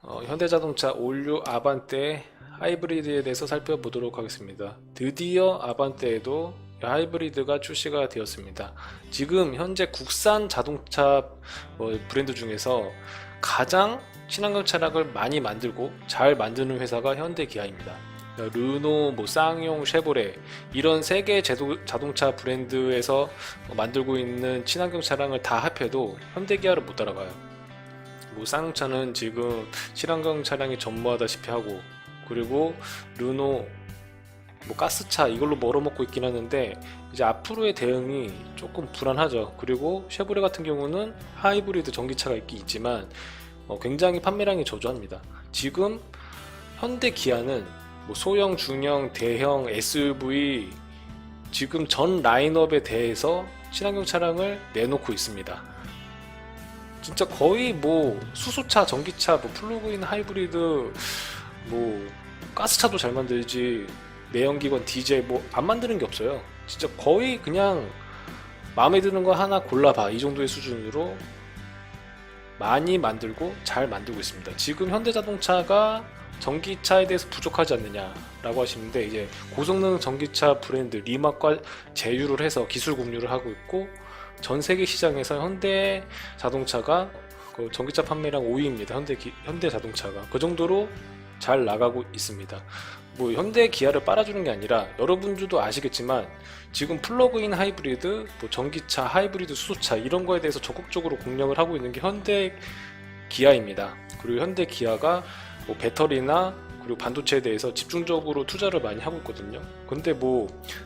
현대자동차 올류 아반떼 하이브리드에 대해서 살펴보도록 하겠습니다. 드디어 아반떼에도 하이브리드가 출시가 되었습니다. 지금 현재 국산 자동차 브랜드 중에서 가장 친환경 차량을 많이 만들고 잘 만드는 회사가 현대 기아입니다. 르노, 쌍용, 쉐보레 이런 세계 자동차 브랜드에서 만들고 있는 친환경 차량을 다 합해도 현대 기아를 못 따라가요. 쌍용차는 지금 친환경 차량이 전무하다시피 하고, 그리고 르노 가스차 이걸로 멀어먹고 있긴 하는데 이제 앞으로의 대응이 조금 불안하죠. 그리고 쉐보레 같은 경우는 하이브리드 전기차가 있긴 있지만 굉장히 판매량이 저조합니다. 지금 현대 기아는 소형, 중형, 대형, SUV 지금 전 라인업에 대해서 친환경 차량을 내놓고 있습니다. 진짜 거의 수소차, 전기차, 플러그인 하이브리드, 가스차도 잘 만들지, 내연기관, 디젤 안 만드는 게 없어요. 진짜 거의 그냥 마음에 드는 거 하나 골라봐 이 정도의 수준으로 많이 만들고 잘 만들고 있습니다. 지금 현대자동차가 전기차에 대해서 부족하지 않느냐라고 하시는데, 이제 고성능 전기차 브랜드 리막과 제휴를 해서 기술 공유를 하고 있고, 전 세계 시장에서 현대 자동차가 전기차 판매량 5위입니다. 현대 자동차가 그 정도로 잘 나가고 있습니다. 현대 기아를 빨아주는 게 아니라 여러분들도 아시겠지만 지금 플러그인 하이브리드, 전기차, 하이브리드, 수소차 이런 거에 대해서 적극적으로 공략을 하고 있는 게 현대 기아입니다. 그리고 현대 기아가 배터리나 그리고 반도체에 대해서 집중적으로 투자를 많이 하고 있거든요. 근데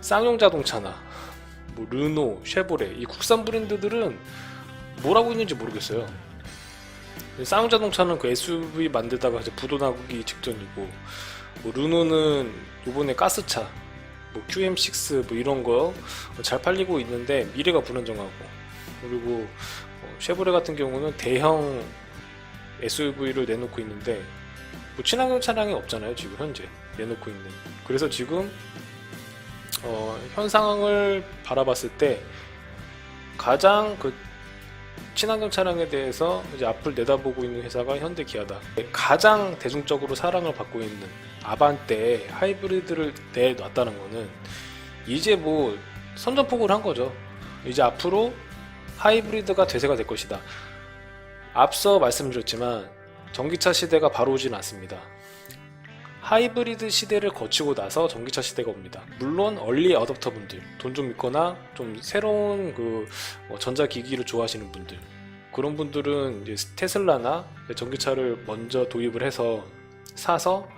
쌍용 자동차나 르노, 쉐보레 이 국산 브랜드들은 뭘 하고 있는지 모르겠어요. 쌍용 자동차는 그 SUV 만들다가 이제 부도 나기 직전이고, 르노는 이번에 가스차, QM6 이런 거 잘 팔리고 있는데 미래가 불안정하고, 그리고 쉐보레 같은 경우는 대형 SUV를 내놓고 있는데 친환경 차량이 없잖아요. 지금 현재 내놓고 있는. 그래서 지금 현 상황을 바라봤을 때 가장 친환경 차량에 대해서 이제 앞을 내다보고 있는 회사가 현대 기아다. 가장 대중적으로 사랑을 받고 있는 아반떼 하이브리드를 내놨다는 거는 이제 선전포고를 한 거죠. 이제 앞으로 하이브리드가 대세가 될 것이다. 앞서 말씀드렸지만 전기차 시대가 바로 오진 않습니다. 하이브리드 시대를 거치고 나서 전기차 시대가 옵니다. 물론 얼리 어댑터 분들, 돈 좀 있거나 좀 새로운 전자기기를 좋아하시는 분들, 그런 분들은 이제 테슬라나 전기차를 먼저 도입을 해서 사서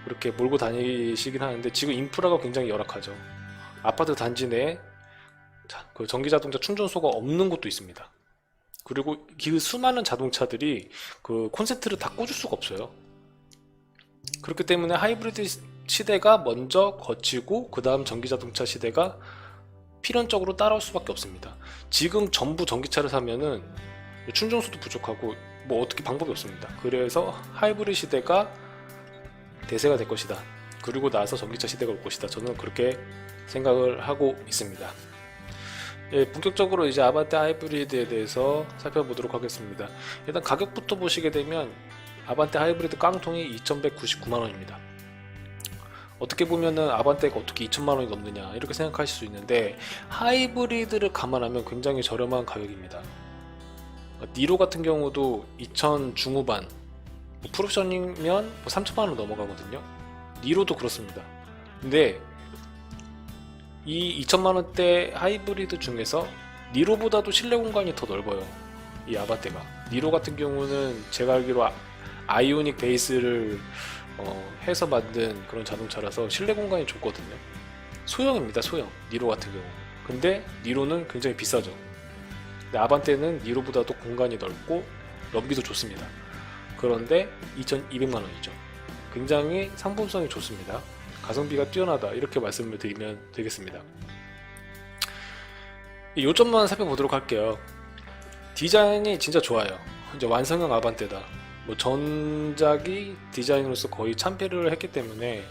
그렇게 몰고 다니시긴 하는데, 지금 인프라가 굉장히 열악하죠. 아파트 단지 내에 전기자동차 충전소가 없는 곳도 있습니다. 그리고 그 수많은 자동차들이 콘센트를 다 꽂을 수가 없어요. 그렇기 때문에 하이브리드 시대가 먼저 거치고 그 다음 전기자동차 시대가 필연적으로 따라올 수밖에 없습니다. 지금 전부 전기차를 사면은 충전소도 부족하고 어떻게 방법이 없습니다. 그래서 하이브리드 시대가 대세가 될 것이다. 그리고 나서 전기차 시대가 올 것이다. 저는 그렇게 생각을 하고 있습니다. 본격적으로 이제 아반떼 하이브리드에 대해서 살펴보도록 하겠습니다. 일단 가격부터 보시게 되면 아반떼 하이브리드 깡통이 2,199만원입니다. 어떻게 보면은 아반떼가 어떻게 2천만원이 넘느냐 이렇게 생각하실 수 있는데, 하이브리드를 감안하면 굉장히 저렴한 가격입니다. 니로 같은 경우도 2천 중후반, 풀옵션이면 3천만원 넘어가거든요. 니로도 그렇습니다. 근데 이 2천만원대 하이브리드 중에서 니로보다도 실내 공간이 더 넓어요. 이 아반떼가. 니로 같은 경우는 제가 알기로 아이오닉 베이스를 해서 만든 그런 자동차라서 실내 공간이 좁거든요. 소형입니다. 소형. 니로 같은 경우. 근데 니로는 굉장히 비싸죠. 근데 아반떼는 니로보다도 공간이 넓고 연비도 좋습니다. 그런데 2,200만원이죠. 굉장히 상품성이 좋습니다. 가성비가 뛰어나다 이렇게 말씀을 드리면 되겠습니다. 이 요점만 살펴보도록 할게요. 디자인이 진짜 좋아요. 이제 완성형 아반떼다. 뭐 전작이 디자인으로서 거의 참패를 했기 때문에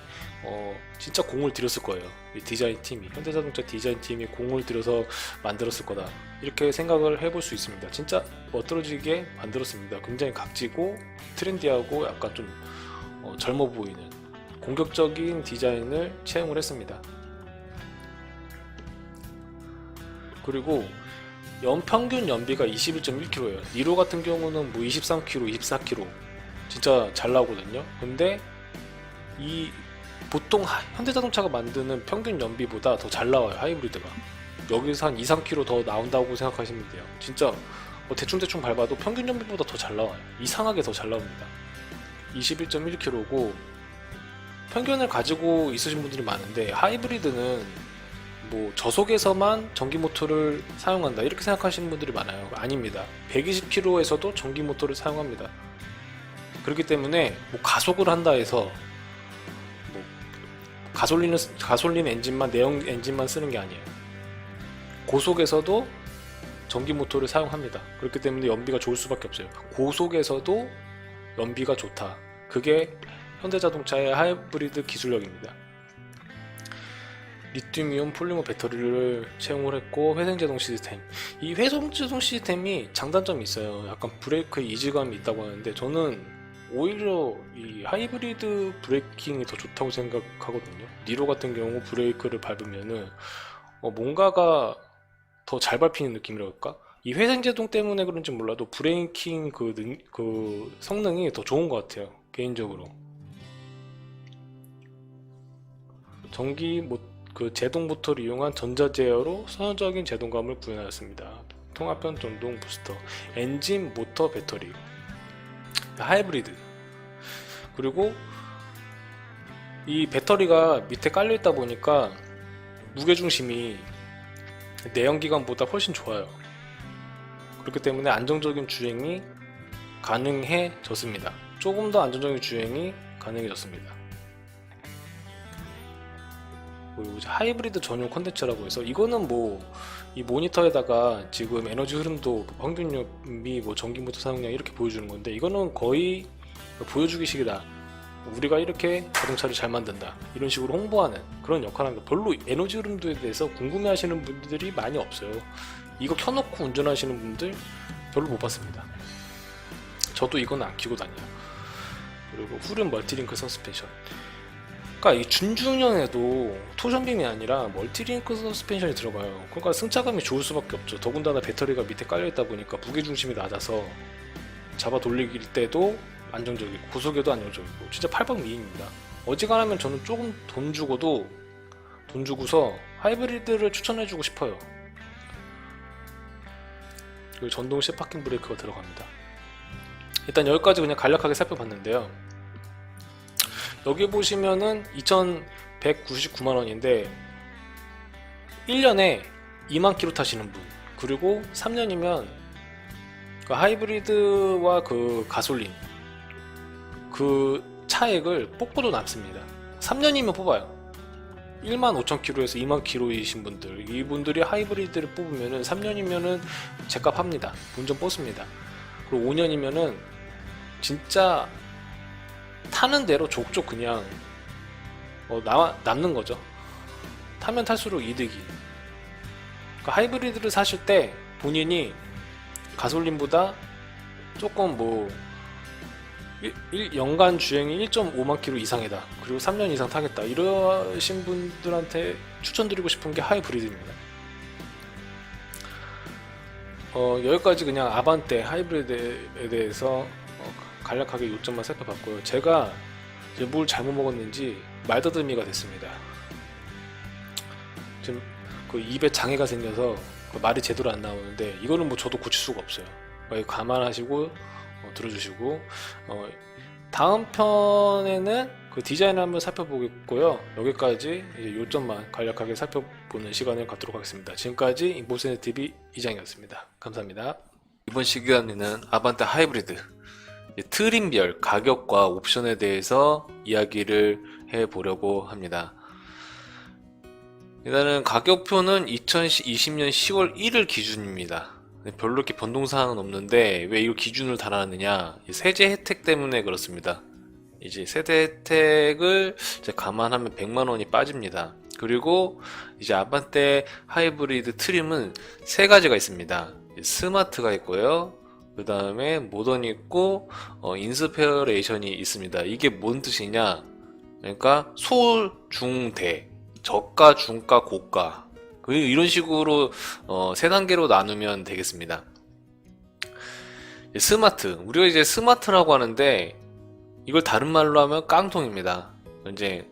진짜 공을 들였을 거예요. 이 디자인 팀이, 현대자동차 디자인 팀이 공을 들여서 만들었을 거다, 이렇게 생각을 해볼 수 있습니다. 진짜 멋들어지게 만들었습니다. 굉장히 각지고 트렌디하고 약간 좀 젊어 보이는 공격적인 디자인을 채용을 했습니다. 그리고 평균 연비가 21.1km예요. 니로 같은 경우는 뭐 23km, 24km 진짜 잘 나오거든요. 근데 이 보통 현대자동차가 만드는 평균 연비보다 더 잘 나와요, 하이브리드가. 여기서 한 2, 3km 더 나온다고 생각하시면 돼요. 진짜 대충대충 밟아도 평균 연비보다 더 잘 나와요. 이상하게 더 잘 나옵니다. 21.1km고 편견을 가지고 있으신 분들이 많은데, 하이브리드는 뭐 저속에서만 전기 모터를 사용한다 이렇게 생각하시는 분들이 많아요. 아닙니다. 120km에서도 전기 모터를 사용합니다. 그렇기 때문에 뭐 가속을 한다 해서 뭐 가솔린 엔진만, 내연 엔진만 쓰는 게 아니에요. 고속에서도 전기 모터를 사용합니다. 그렇기 때문에 연비가 좋을 수밖에 없어요. 고속에서도 연비가 좋다. 그게 현대자동차의 하이브리드 기술력입니다. 리튬이온 폴리머 배터리를 채용을 했고, 회생제동 시스템. 이 회생제동 시스템이 장단점이 있어요. 약간 브레이크 이질감이 있다고 하는데, 저는 오히려 이 하이브리드 브레이킹이 더 좋다고 생각하거든요. 니로 같은 경우 브레이크를 밟으면은 뭔가가 더 잘 밟히는 느낌이랄까? 이 회생제동 때문에 그런지 몰라도 브레이킹 그 성능이 더 좋은 것 같아요, 개인적으로. 제동 모터를 이용한 전자제어로 선호적인 제동감을 구현하였습니다. 통합형 전동 부스터, 엔진, 모터, 배터리, 하이브리드. 그리고 이 배터리가 밑에 깔려 있다 보니까 무게중심이 내연기관보다 훨씬 좋아요. 그렇기 때문에 안정적인 주행이 가능해졌습니다. 조금 더 안정적인 주행이 가능해졌습니다. 그리고 하이브리드 전용 콘텐츠라고 해서, 이거는 뭐 이 모니터에다가 지금 에너지 흐름도, 평균 연비, 뭐 전기 모터 사용량 이렇게 보여주는 건데, 이거는 거의 보여주기식이다, 우리가 이렇게 자동차를 잘 만든다, 이런 식으로 홍보하는 그런 역할을 합니다. 별로 에너지 흐름도에 대해서 궁금해 하시는 분들이 많이 없어요. 이거 켜놓고 운전하시는 분들 별로 못 봤습니다. 저도 이건 안 켜고 다녀요. 그리고 훌은 멀티링크 서스펜션. 그러니까 이 준중형에도 토션빔이 아니라 멀티링크 서스펜션이 들어가요. 그러니까 승차감이 좋을 수밖에 없죠. 더군다나 배터리가 밑에 깔려있다 보니까 무게중심이 낮아서 잡아 돌릴 때도 안정적이고 고속에도 안정적이고 진짜 8번 미인입니다. 어지간하면 저는 조금 돈 주고서 하이브리드를 추천해주고 싶어요. 그리고 전동 쉐파킹 브레이크가 들어갑니다. 일단 여기까지 그냥 간략하게 살펴봤는데요. 여기 보시면은 2,199만원인데 1년에 2만 킬로 타시는 분, 그리고 3년이면 그 하이브리드와 그 가솔린 그 차액을 뽑고도 남습니다. 3년이면 뽑아요. 15,000km에서 20,000km이신 분들, 이분들이 하이브리드를 뽑으면은 3년이면은 제값 합니다. 본전 뽑습니다. 그리고 5년이면은 진짜 타는 대로 족족 그냥 남는 거죠. 타면 탈수록 이득이. 그러니까 하이브리드를 사실 때 본인이 가솔린보다 조금 뭐 연간 주행이 1.5만 km 이상이다, 그리고 3년 이상 타겠다, 이러신 분들한테 추천드리고 싶은 게 하이브리드입니다. 여기까지 그냥 아반떼 하이브리드에 대해서 간략하게 요점만 살펴봤고요. 제가 이제 뭘 잘못 먹었는지 말더듬이가 됐습니다. 지금 그 입에 장애가 생겨서 그 말이 제대로 안 나오는데, 이거는 뭐 저도 고칠 수가 없어요. 감안하시고 들어주시고, 다음 편에는 그 디자인을 한번 살펴보겠고요. 여기까지 이제 요점만 간략하게 살펴보는 시간을 갖도록 하겠습니다. 지금까지 인보센TV 이장이었습니다. 감사합니다. 이번 시간에는 아반떼 하이브리드 트림별 가격과 옵션에 대해서 이야기를 해보려고 합니다. 일단은 가격표는 2020년 10월 1일 기준입니다. 별로 이렇게 변동사항은 없는데 왜 이걸 기준을 달았느냐, 세제 혜택 때문에 그렇습니다. 이제 세제 혜택을 이제 감안하면 100만원이 빠집니다. 그리고 이제 아반떼 하이브리드 트림은 세 가지가 있습니다. 스마트가 있고요, 그 다음에 모던이 있고 인스페어레이션이 있습니다. 이게 뭔 뜻이냐, 그러니까 소, 중, 대, 저가, 중가, 고가, 이런 식으로 세 단계로 나누면 되겠습니다. 스마트, 우리가 이제 스마트라고 하는데 이걸 다른 말로 하면 깡통입니다. 이제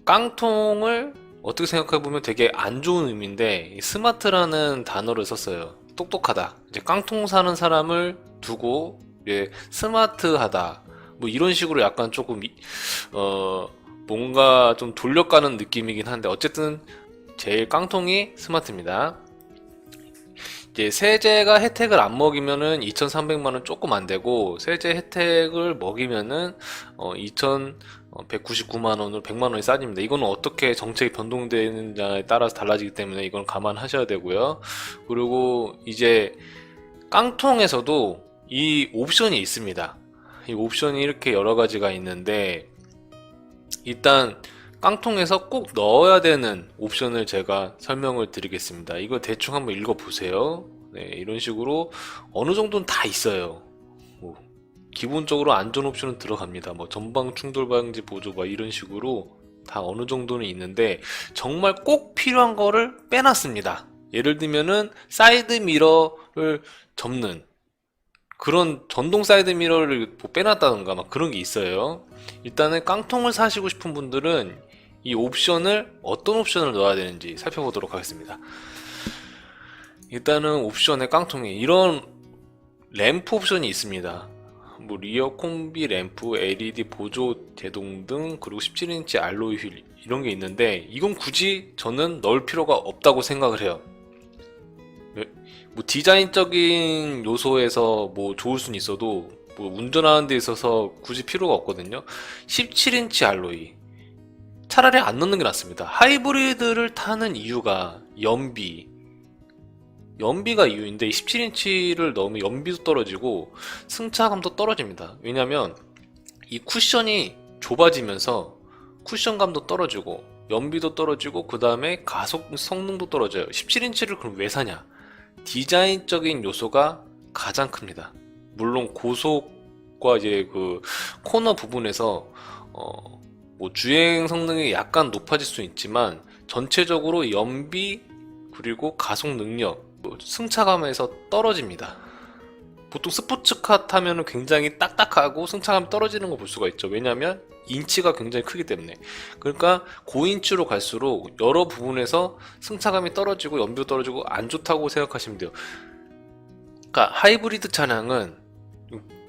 깡통을 어떻게 생각해보면 되게 안 좋은 의미인데, 스마트라는 단어를 썼어요. 똑똑하다. 이제 깡통 사는 사람을 두고 스마트하다, 뭐 이런 식으로 약간 조금 뭔가 좀 돌려가는 느낌이긴 한데, 어쨌든 제일 깡통이 스마트입니다. 이제 세제가 혜택을 안 먹이면은 2,300만원 조금 안 되고, 세제 혜택을 먹이면은 2,199만원으로 100만원이 싸집니다. 이거는 어떻게 정책이 변동되느냐에 따라서 달라지기 때문에 이건 감안하셔야 되고요. 그리고 이제 깡통에서도 이 옵션이 있습니다. 이 옵션이 이렇게 여러 가지가 있는데, 일단 깡통에서 꼭 넣어야 되는 옵션을 제가 설명을 드리겠습니다. 이거 대충 한번 읽어보세요. 네, 이런 식으로 어느 정도는 다 있어요. 뭐 기본적으로 안전 옵션은 들어갑니다. 뭐 전방 충돌 방지 보조 막 이런 식으로 다 어느 정도는 있는데, 정말 꼭 필요한 거를 빼놨습니다. 예를 들면은 사이드 미러를 접는 그런 전동 사이드 미러를 뭐 빼놨다던가 막 그런 게 있어요. 일단은 깡통을 사시고 싶은 분들은 이 옵션을, 어떤 옵션을 넣어야 되는지 살펴보도록 하겠습니다. 일단은 옵션에 깡통에 이런 램프 옵션이 있습니다. 뭐 리어 콤비 램프, LED 보조 제동 등, 그리고 17인치 알로이 휠, 이런 게 있는데 이건 굳이 저는 넣을 필요가 없다고 생각을 해요. 뭐 디자인적인 요소에서 뭐 좋을 수는 있어도 뭐 운전하는 데 있어서 굳이 필요가 없거든요. 17인치 알로이 차라리 안 넣는 게 낫습니다. 하이브리드를 타는 이유가 연비가 이유인데, 17인치를 넣으면 연비도 떨어지고 승차감도 떨어집니다. 왜냐면 이 쿠션이 좁아지면서 쿠션감도 떨어지고 연비도 떨어지고 그 다음에 가속 성능도 떨어져요. 17인치를 그럼 왜 사냐? 디자인적인 요소가 가장 큽니다. 물론 고속과 이제 그 코너 부분에서 뭐 주행 성능이 약간 높아질 수 있지만, 전체적으로 연비 그리고 가속 능력, 승차감에서 떨어집니다. 보통 스포츠카 타면은 굉장히 딱딱하고 승차감이 떨어지는 거 볼 수가 있죠. 왜냐면 인치가 굉장히 크기 때문에. 그러니까 고인치로 갈수록 여러 부분에서 승차감이 떨어지고 연비도 떨어지고 안 좋다고 생각하시면 돼요. 그러니까 하이브리드 차량은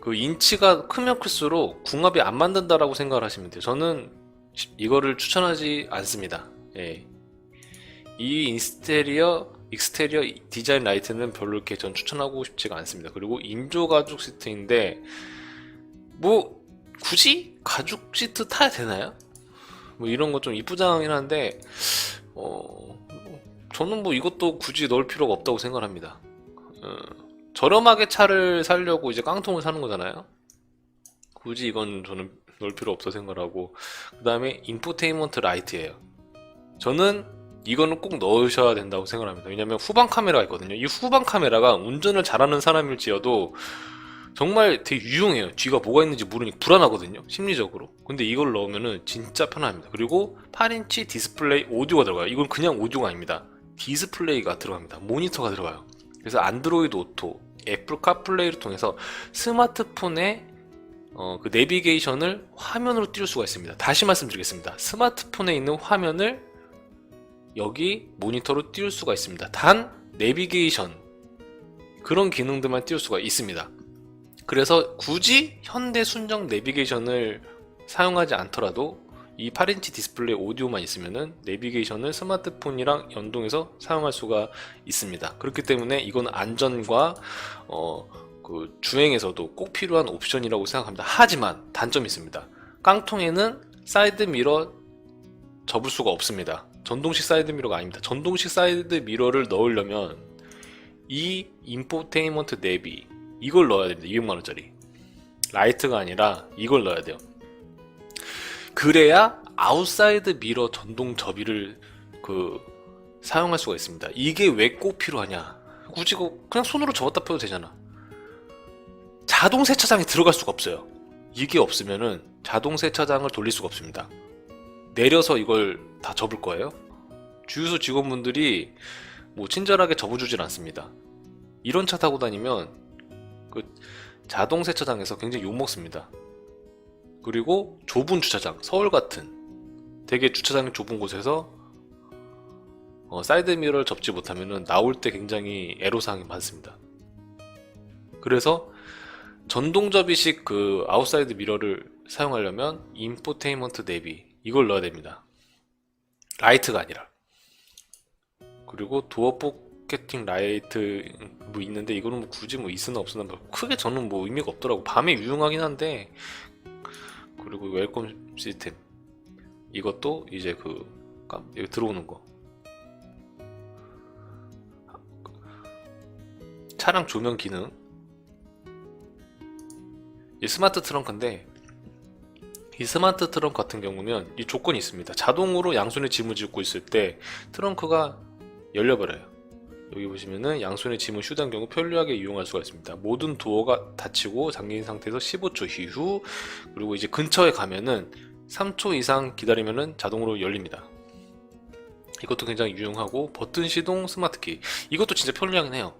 그 인치가 크면 클수록 궁합이 안 맞는다라고 생각을 하시면 돼요. 저는 이거를 추천하지 않습니다. 예. 이 익스테리어 디자인 라이트는 별로 이렇게 전 추천하고 싶지가 않습니다. 그리고 인조 가죽 시트인데, 뭐 굳이 가죽 시트 타야 되나요? 뭐 이런 거 좀 이쁘장하긴 한데 저는 뭐 이것도 굳이 넣을 필요가 없다고 생각을 합니다. 저렴하게 차를 사려고 이제 깡통을 사는 거잖아요. 굳이 이건 저는 넣을 필요 없어 생각을 하고, 그 다음에 인포테인먼트 라이트예요. 저는 이거는 꼭 넣으셔야 된다고 생각을 합니다. 왜냐면 후방 카메라가 있거든요. 이 후방 카메라가 운전을 잘하는 사람일지어도 정말 되게 유용해요. 뒤가 뭐가 있는지 모르니 불안하거든요, 심리적으로. 근데 이걸 넣으면은 진짜 편합니다. 그리고 8인치 디스플레이 오디오가 들어가요. 이건 그냥 오디오가 아닙니다. 디스플레이가 들어갑니다. 모니터가 들어가요. 그래서 안드로이드 오토, 애플 카플레이를 통해서 스마트폰에 그 내비게이션을 화면으로 띄울 수가 있습니다. 다시 말씀드리겠습니다. 스마트폰에 있는 화면을 여기 모니터로 띄울 수가 있습니다. 단 내비게이션 그런 기능들만 띄울 수가 있습니다. 그래서 굳이 현대 순정 내비게이션을 사용하지 않더라도 이 8인치 디스플레이 오디오만 있으면은 내비게이션을 스마트폰이랑 연동해서 사용할 수가 있습니다. 그렇기 때문에 이건 안전과 그 주행에서도 꼭 필요한 옵션이라고 생각합니다. 하지만 단점이 있습니다. 깡통에는 사이드 미러 접을 수가 없습니다. 전동식 사이드 미러가 아닙니다. 전동식 사이드 미러를 넣으려면 이 인포테인먼트 내비 이걸 넣어야 됩니다. 200만원짜리 라이트가 아니라 이걸 넣어야 돼요. 그래야 아웃사이드 미러 전동 접이를 사용할 수가 있습니다. 이게 왜 꼭 필요하냐? 굳이 그냥 손으로 접었다 펴도 되잖아. 자동 세차장에 들어갈 수가 없어요. 이게 없으면은 자동 세차장을 돌릴 수가 없습니다. 내려서 이걸 다 접을 거예요. 주유소 직원분들이 뭐 친절하게 접어주질 않습니다. 이런 차 타고 다니면 자동 세차장에서 굉장히 욕먹습니다. 그리고 좁은 주차장, 서울 같은 되게 주차장이 좁은 곳에서 사이드미러를 접지 못하면 나올 때 굉장히 애로사항이 많습니다. 그래서 전동접이식 아웃사이드 미러를 사용하려면 인포테인먼트 내비 이걸 넣어야 됩니다. 라이트가 아니라. 그리고 도어 포켓팅 라이트 뭐 있는데 이거는 뭐 굳이 뭐 있으나 없으나 뭐 크게 저는 뭐 의미가 없더라고. 밤에 유용하긴 한데. 그리고 웰컴 시스템 이것도 이제 여기 들어오는 거. 차량 조명 기능. 이 스마트 트렁크인데 이 스마트 트렁크 같은 경우는 이 조건이 있습니다. 자동으로 양손에 짐을 짓고 있을 때 트렁크가 열려버려요. 여기 보시면은 양손에 짐을 휴대한 경우 편리하게 이용할 수가 있습니다. 모든 도어가 닫히고 잠긴 상태에서 15초 이후, 그리고 이제 근처에 가면은 3초 이상 기다리면은 자동으로 열립니다. 이것도 굉장히 유용하고, 버튼 시동 스마트키 이것도 진짜 편리하긴 해요.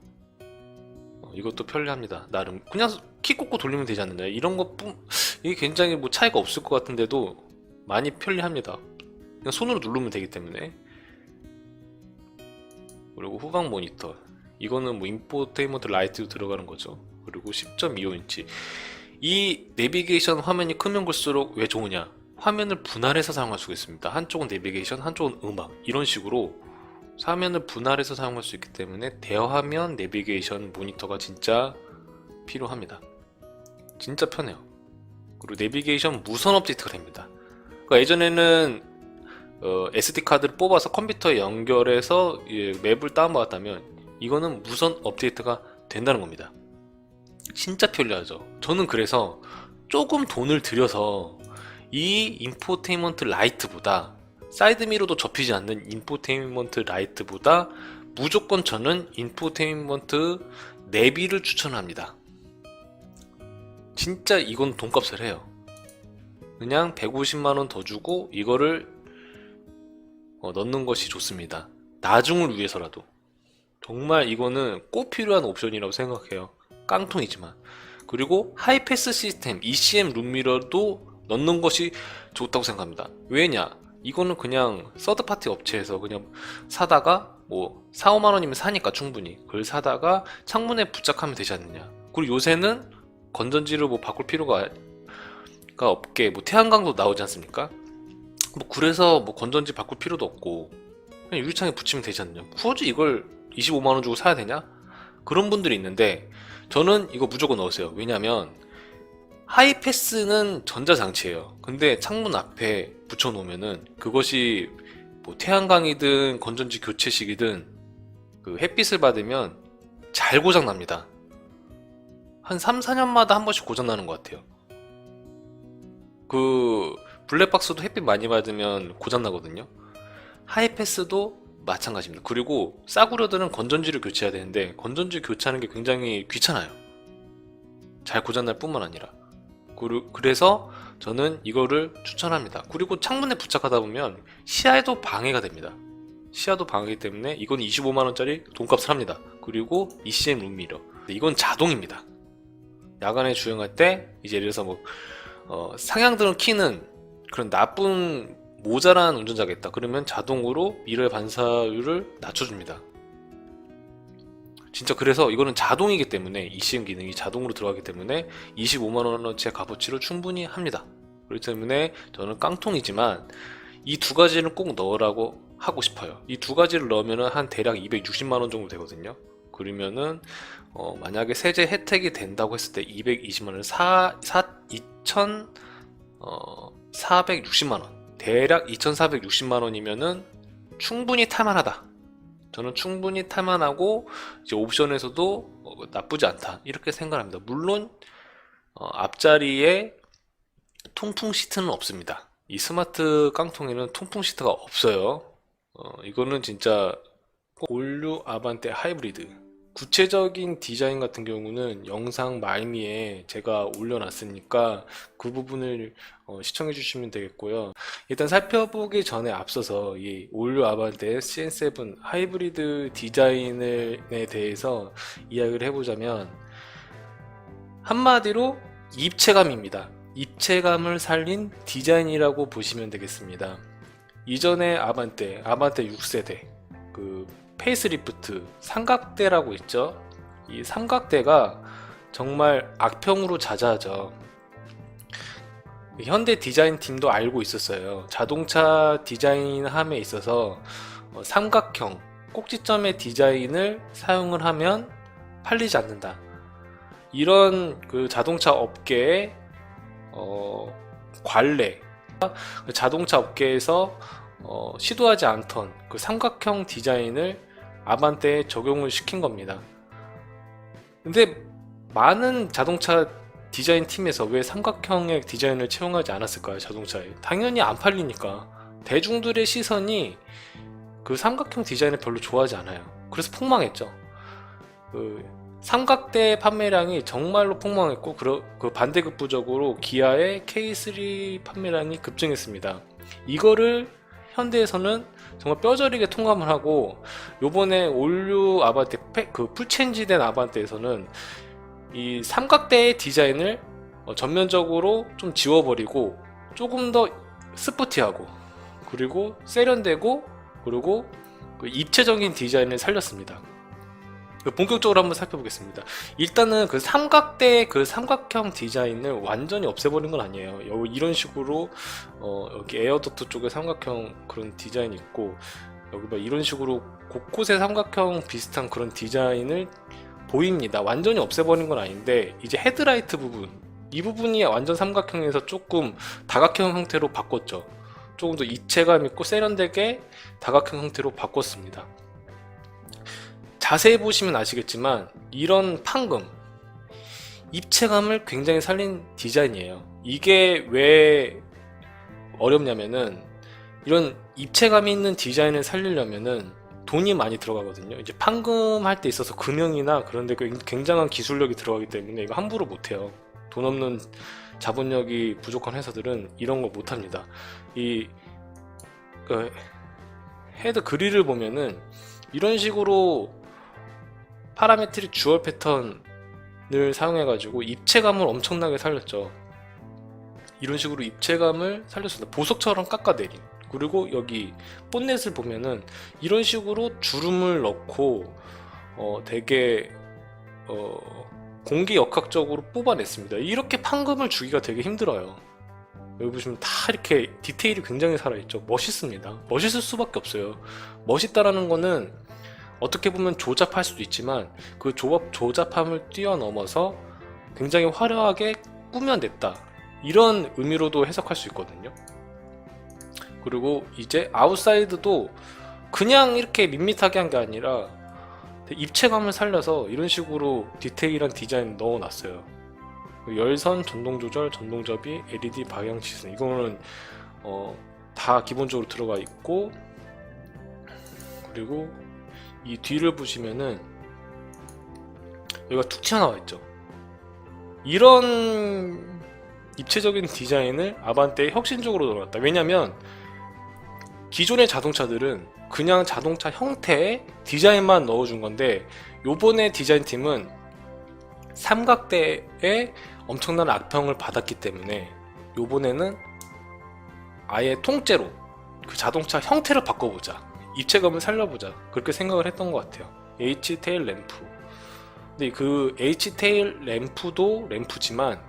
이것도 편리합니다. 나름 그냥 키 꽂고 돌리면 되지 않느냐, 이런 것뿐 이게 굉장히 뭐 차이가 없을 것 같은데도 많이 편리합니다. 그냥 손으로 누르면 되기 때문에. 그리고 후방 모니터 이거는 뭐 인포테인먼트 라이트도 들어가는 거죠. 그리고 10.25인치 이 내비게이션 화면이 크면 클수록 왜 좋으냐, 화면을 분할해서 사용할 수가 있습니다. 한쪽은 내비게이션, 한쪽은 음악, 이런 식으로 화면을 분할해서 사용할 수 있기 때문에 대화면 내비게이션 모니터가 진짜 필요합니다. 진짜 편해요. 그리고 내비게이션 무선 업데이트가 됩니다. 그러니까 예전에는 SD카드를 뽑아서 컴퓨터에 연결해서 맵을 다운받았다면 이거는 무선 업데이트가 된다는 겁니다. 진짜 편리하죠. 저는 그래서 조금 돈을 들여서 이 인포테인먼트 라이트보다, 사이드미러도 접히지 않는 인포테인먼트 라이트보다 무조건 저는 인포테인먼트 내비를 추천합니다. 진짜 이건 돈값을 해요. 그냥 150만원 더 주고 이거를 넣는 것이 좋습니다. 나중을 위해서라도. 정말 이거는 꼭 필요한 옵션이라고 생각해요. 깡통이지만. 그리고 하이패스 시스템 ECM 룸미러도 넣는 것이 좋다고 생각합니다. 왜냐? 이거는 그냥 서드파티 업체에서 그냥 사다가 뭐 4, 5만원이면 사니까 충분히 그걸 사다가 창문에 부착하면 되지 않느냐. 그리고 요새는 건전지를 뭐 바꿀 필요가 없게 뭐 태양광도 나오지 않습니까? 뭐 그래서 뭐 건전지 바꿀 필요도 없고 그냥 유리창에 붙이면 되지 않느냐. 굳이 이걸 25만원 주고 사야 되냐? 그런 분들이 있는데 저는 이거 무조건 넣으세요. 왜냐면 하이패스는 전자장치예요. 근데 창문 앞에 붙여놓으면은 그것이 뭐 태양광이든 건전지 교체식이든 햇빛을 받으면 잘 고장납니다. 한 3, 4년마다 한 번씩 고장나는 것 같아요. 블랙박스도 햇빛 많이 받으면 고장나거든요. 하이패스도 마찬가지입니다. 그리고 싸구려들은 건전지를 교체해야 되는데 건전지 교체하는 게 굉장히 귀찮아요. 잘 고장날 뿐만 아니라. 그래서 저는 이거를 추천합니다. 그리고 창문에 부착하다 보면 시야에도 방해가 됩니다. 시야도 방해이기 때문에 이건 25만원짜리 돈값을 합니다. 그리고 ECM 룸미러 이건 자동입니다. 야간에 주행할 때 이제 예를 들어서 상향등을 켜는 그런 나쁜 모자란 운전자가 있다. 그러면 자동으로 미러의 반사율을 낮춰줍니다. 진짜 그래서 이거는 자동이기 때문에 ECM 기능이 자동으로 들어가기 때문에 25만원어치 값어치를 충분히 합니다. 그렇기 때문에 저는 깡통이지만 이 두 가지를 꼭 넣으라고 하고 싶어요. 이 두 가지를 넣으면 한 대략 260만원 정도 되거든요. 그러면은 만약에 세제 혜택이 된다고 했을 때 220만원 2,460만원 대략 2,460만원이면은 충분히 탈만하다. 저는 충분히 탈만하고 이제 옵션에서도 나쁘지 않다 이렇게 생각합니다. 물론 앞자리에 통풍 시트는 없습니다. 이 스마트 깡통에는 통풍 시트가 없어요. 이거는 진짜 올류 아반떼 하이브리드. 구체적인 디자인 같은 경우는 영상 말미에 제가 올려놨으니까 그 부분을 시청해 주시면 되겠고요. 일단 살펴보기 전에 앞서서 이 올류 아반떼 CN7 하이브리드 디자인에 대해서 이야기를 해보자면 한마디로 입체감입니다. 입체감을 살린 디자인이라고 보시면 되겠습니다. 이전에 아반떼 6세대 그 페이스리프트 삼각대라고 있죠. 이 삼각대가 정말 악평으로 자자하죠. 현대 디자인 팀도 알고 있었어요. 자동차 디자인함에 있어서 삼각형 꼭지점의 디자인을 사용을 하면 팔리지 않는다. 이런 그 자동차 업계의 관례, 자동차 업계에서 시도하지 않던 그 삼각형 디자인을 아반떼에 적용을 시킨 겁니다. 근데 많은 자동차 디자인 팀에서 왜 삼각형의 디자인을 채용하지 않았을까요? 자동차에 당연히 안 팔리니까. 대중들의 시선이 그 삼각형 디자인을 별로 좋아하지 않아요. 그래서 폭망했죠. 그 삼각대 판매량이 정말로 폭망했고 그 반대급부적으로 기아의 K3 판매량이 급증했습니다. 이거를 현대에서는 정말 뼈저리게 통감을 하고 요번에 올류 아반떼 그 풀체인지된 아반떼에서는 이 삼각대의 디자인을 전면적으로 좀 지워버리고 조금 더 스포티하고 그리고 세련되고 그리고 그 입체적인 디자인을 살렸습니다. 본격적으로 한번 살펴보겠습니다. 일단은 그 삼각대 그 삼각형 디자인을 완전히 없애버린 건 아니에요. 이런 식으로 여기 에어덕트 쪽에 삼각형 그런 디자인이 있고 여기 막 이런 식으로 곳곳에 삼각형 비슷한 그런 디자인을 보입니다. 완전히 없애버린 건 아닌데 이제 헤드라이트 부분 이 부분이 완전 삼각형에서 조금 다각형 형태로 바꿨죠. 조금 더 입체감 있고 세련되게 다각형 형태로 바꿨습니다. 자세히 보시면 아시겠지만 이런 판금 입체감을 굉장히 살린 디자인이에요. 이게 왜 어렵냐면은 이런 입체감이 있는 디자인을 살리려면은 돈이 많이 들어가거든요. 이제 판금할 때 있어서 금형이나 그런 데 굉장한 기술력이 들어가기 때문에 이거 함부로 못해요. 돈 없는 자본력이 부족한 회사들은 이런 거 못합니다. 그 헤드 그릴을 보면은 이런 식으로 파라메트릭 주얼 패턴을 사용해가지고 입체감을 엄청나게 살렸죠. 이런 식으로 입체감을 살렸습니다. 보석처럼 깎아내린. 그리고 여기 본넷을 보면은 이런 식으로 주름을 넣고 되게 공기 역학적으로 뽑아냈습니다. 이렇게 판금을 주기가 되게 힘들어요. 여기 보시면 다 이렇게 디테일이 굉장히 살아있죠. 멋있습니다. 멋있을 수밖에 없어요. 멋있다라는 거는 어떻게 보면 조잡할 수도 있지만 그 조잡함을 뛰어넘어서 굉장히 화려하게 꾸며냈다 이런 의미로도 해석할 수 있거든요. 그리고 이제 아웃사이드도 그냥 이렇게 밋밋하게 한 게 아니라 입체감을 살려서 이런 식으로 디테일한 디자인 넣어놨어요. 열선, 전동 조절, 전동 접이, LED 방향 시선 이거는 다 기본적으로 들어가 있고 그리고 이 뒤를 보시면은 여기가 툭 튀어나와 있죠. 이런 입체적인 디자인을 아반떼에 혁신적으로 넣어놨다. 왜냐면 기존의 자동차들은 그냥 자동차 형태의 디자인만 넣어준 건데 요번에 디자인팀은 삼각대에 엄청난 악평을 받았기 때문에 요번에는 아예 통째로 그 자동차 형태를 바꿔보자, 입체감을 살려보자 그렇게 생각을 했던 것 같아요. H-테일 램프. 근데 그 H-테일 램프도 램프지만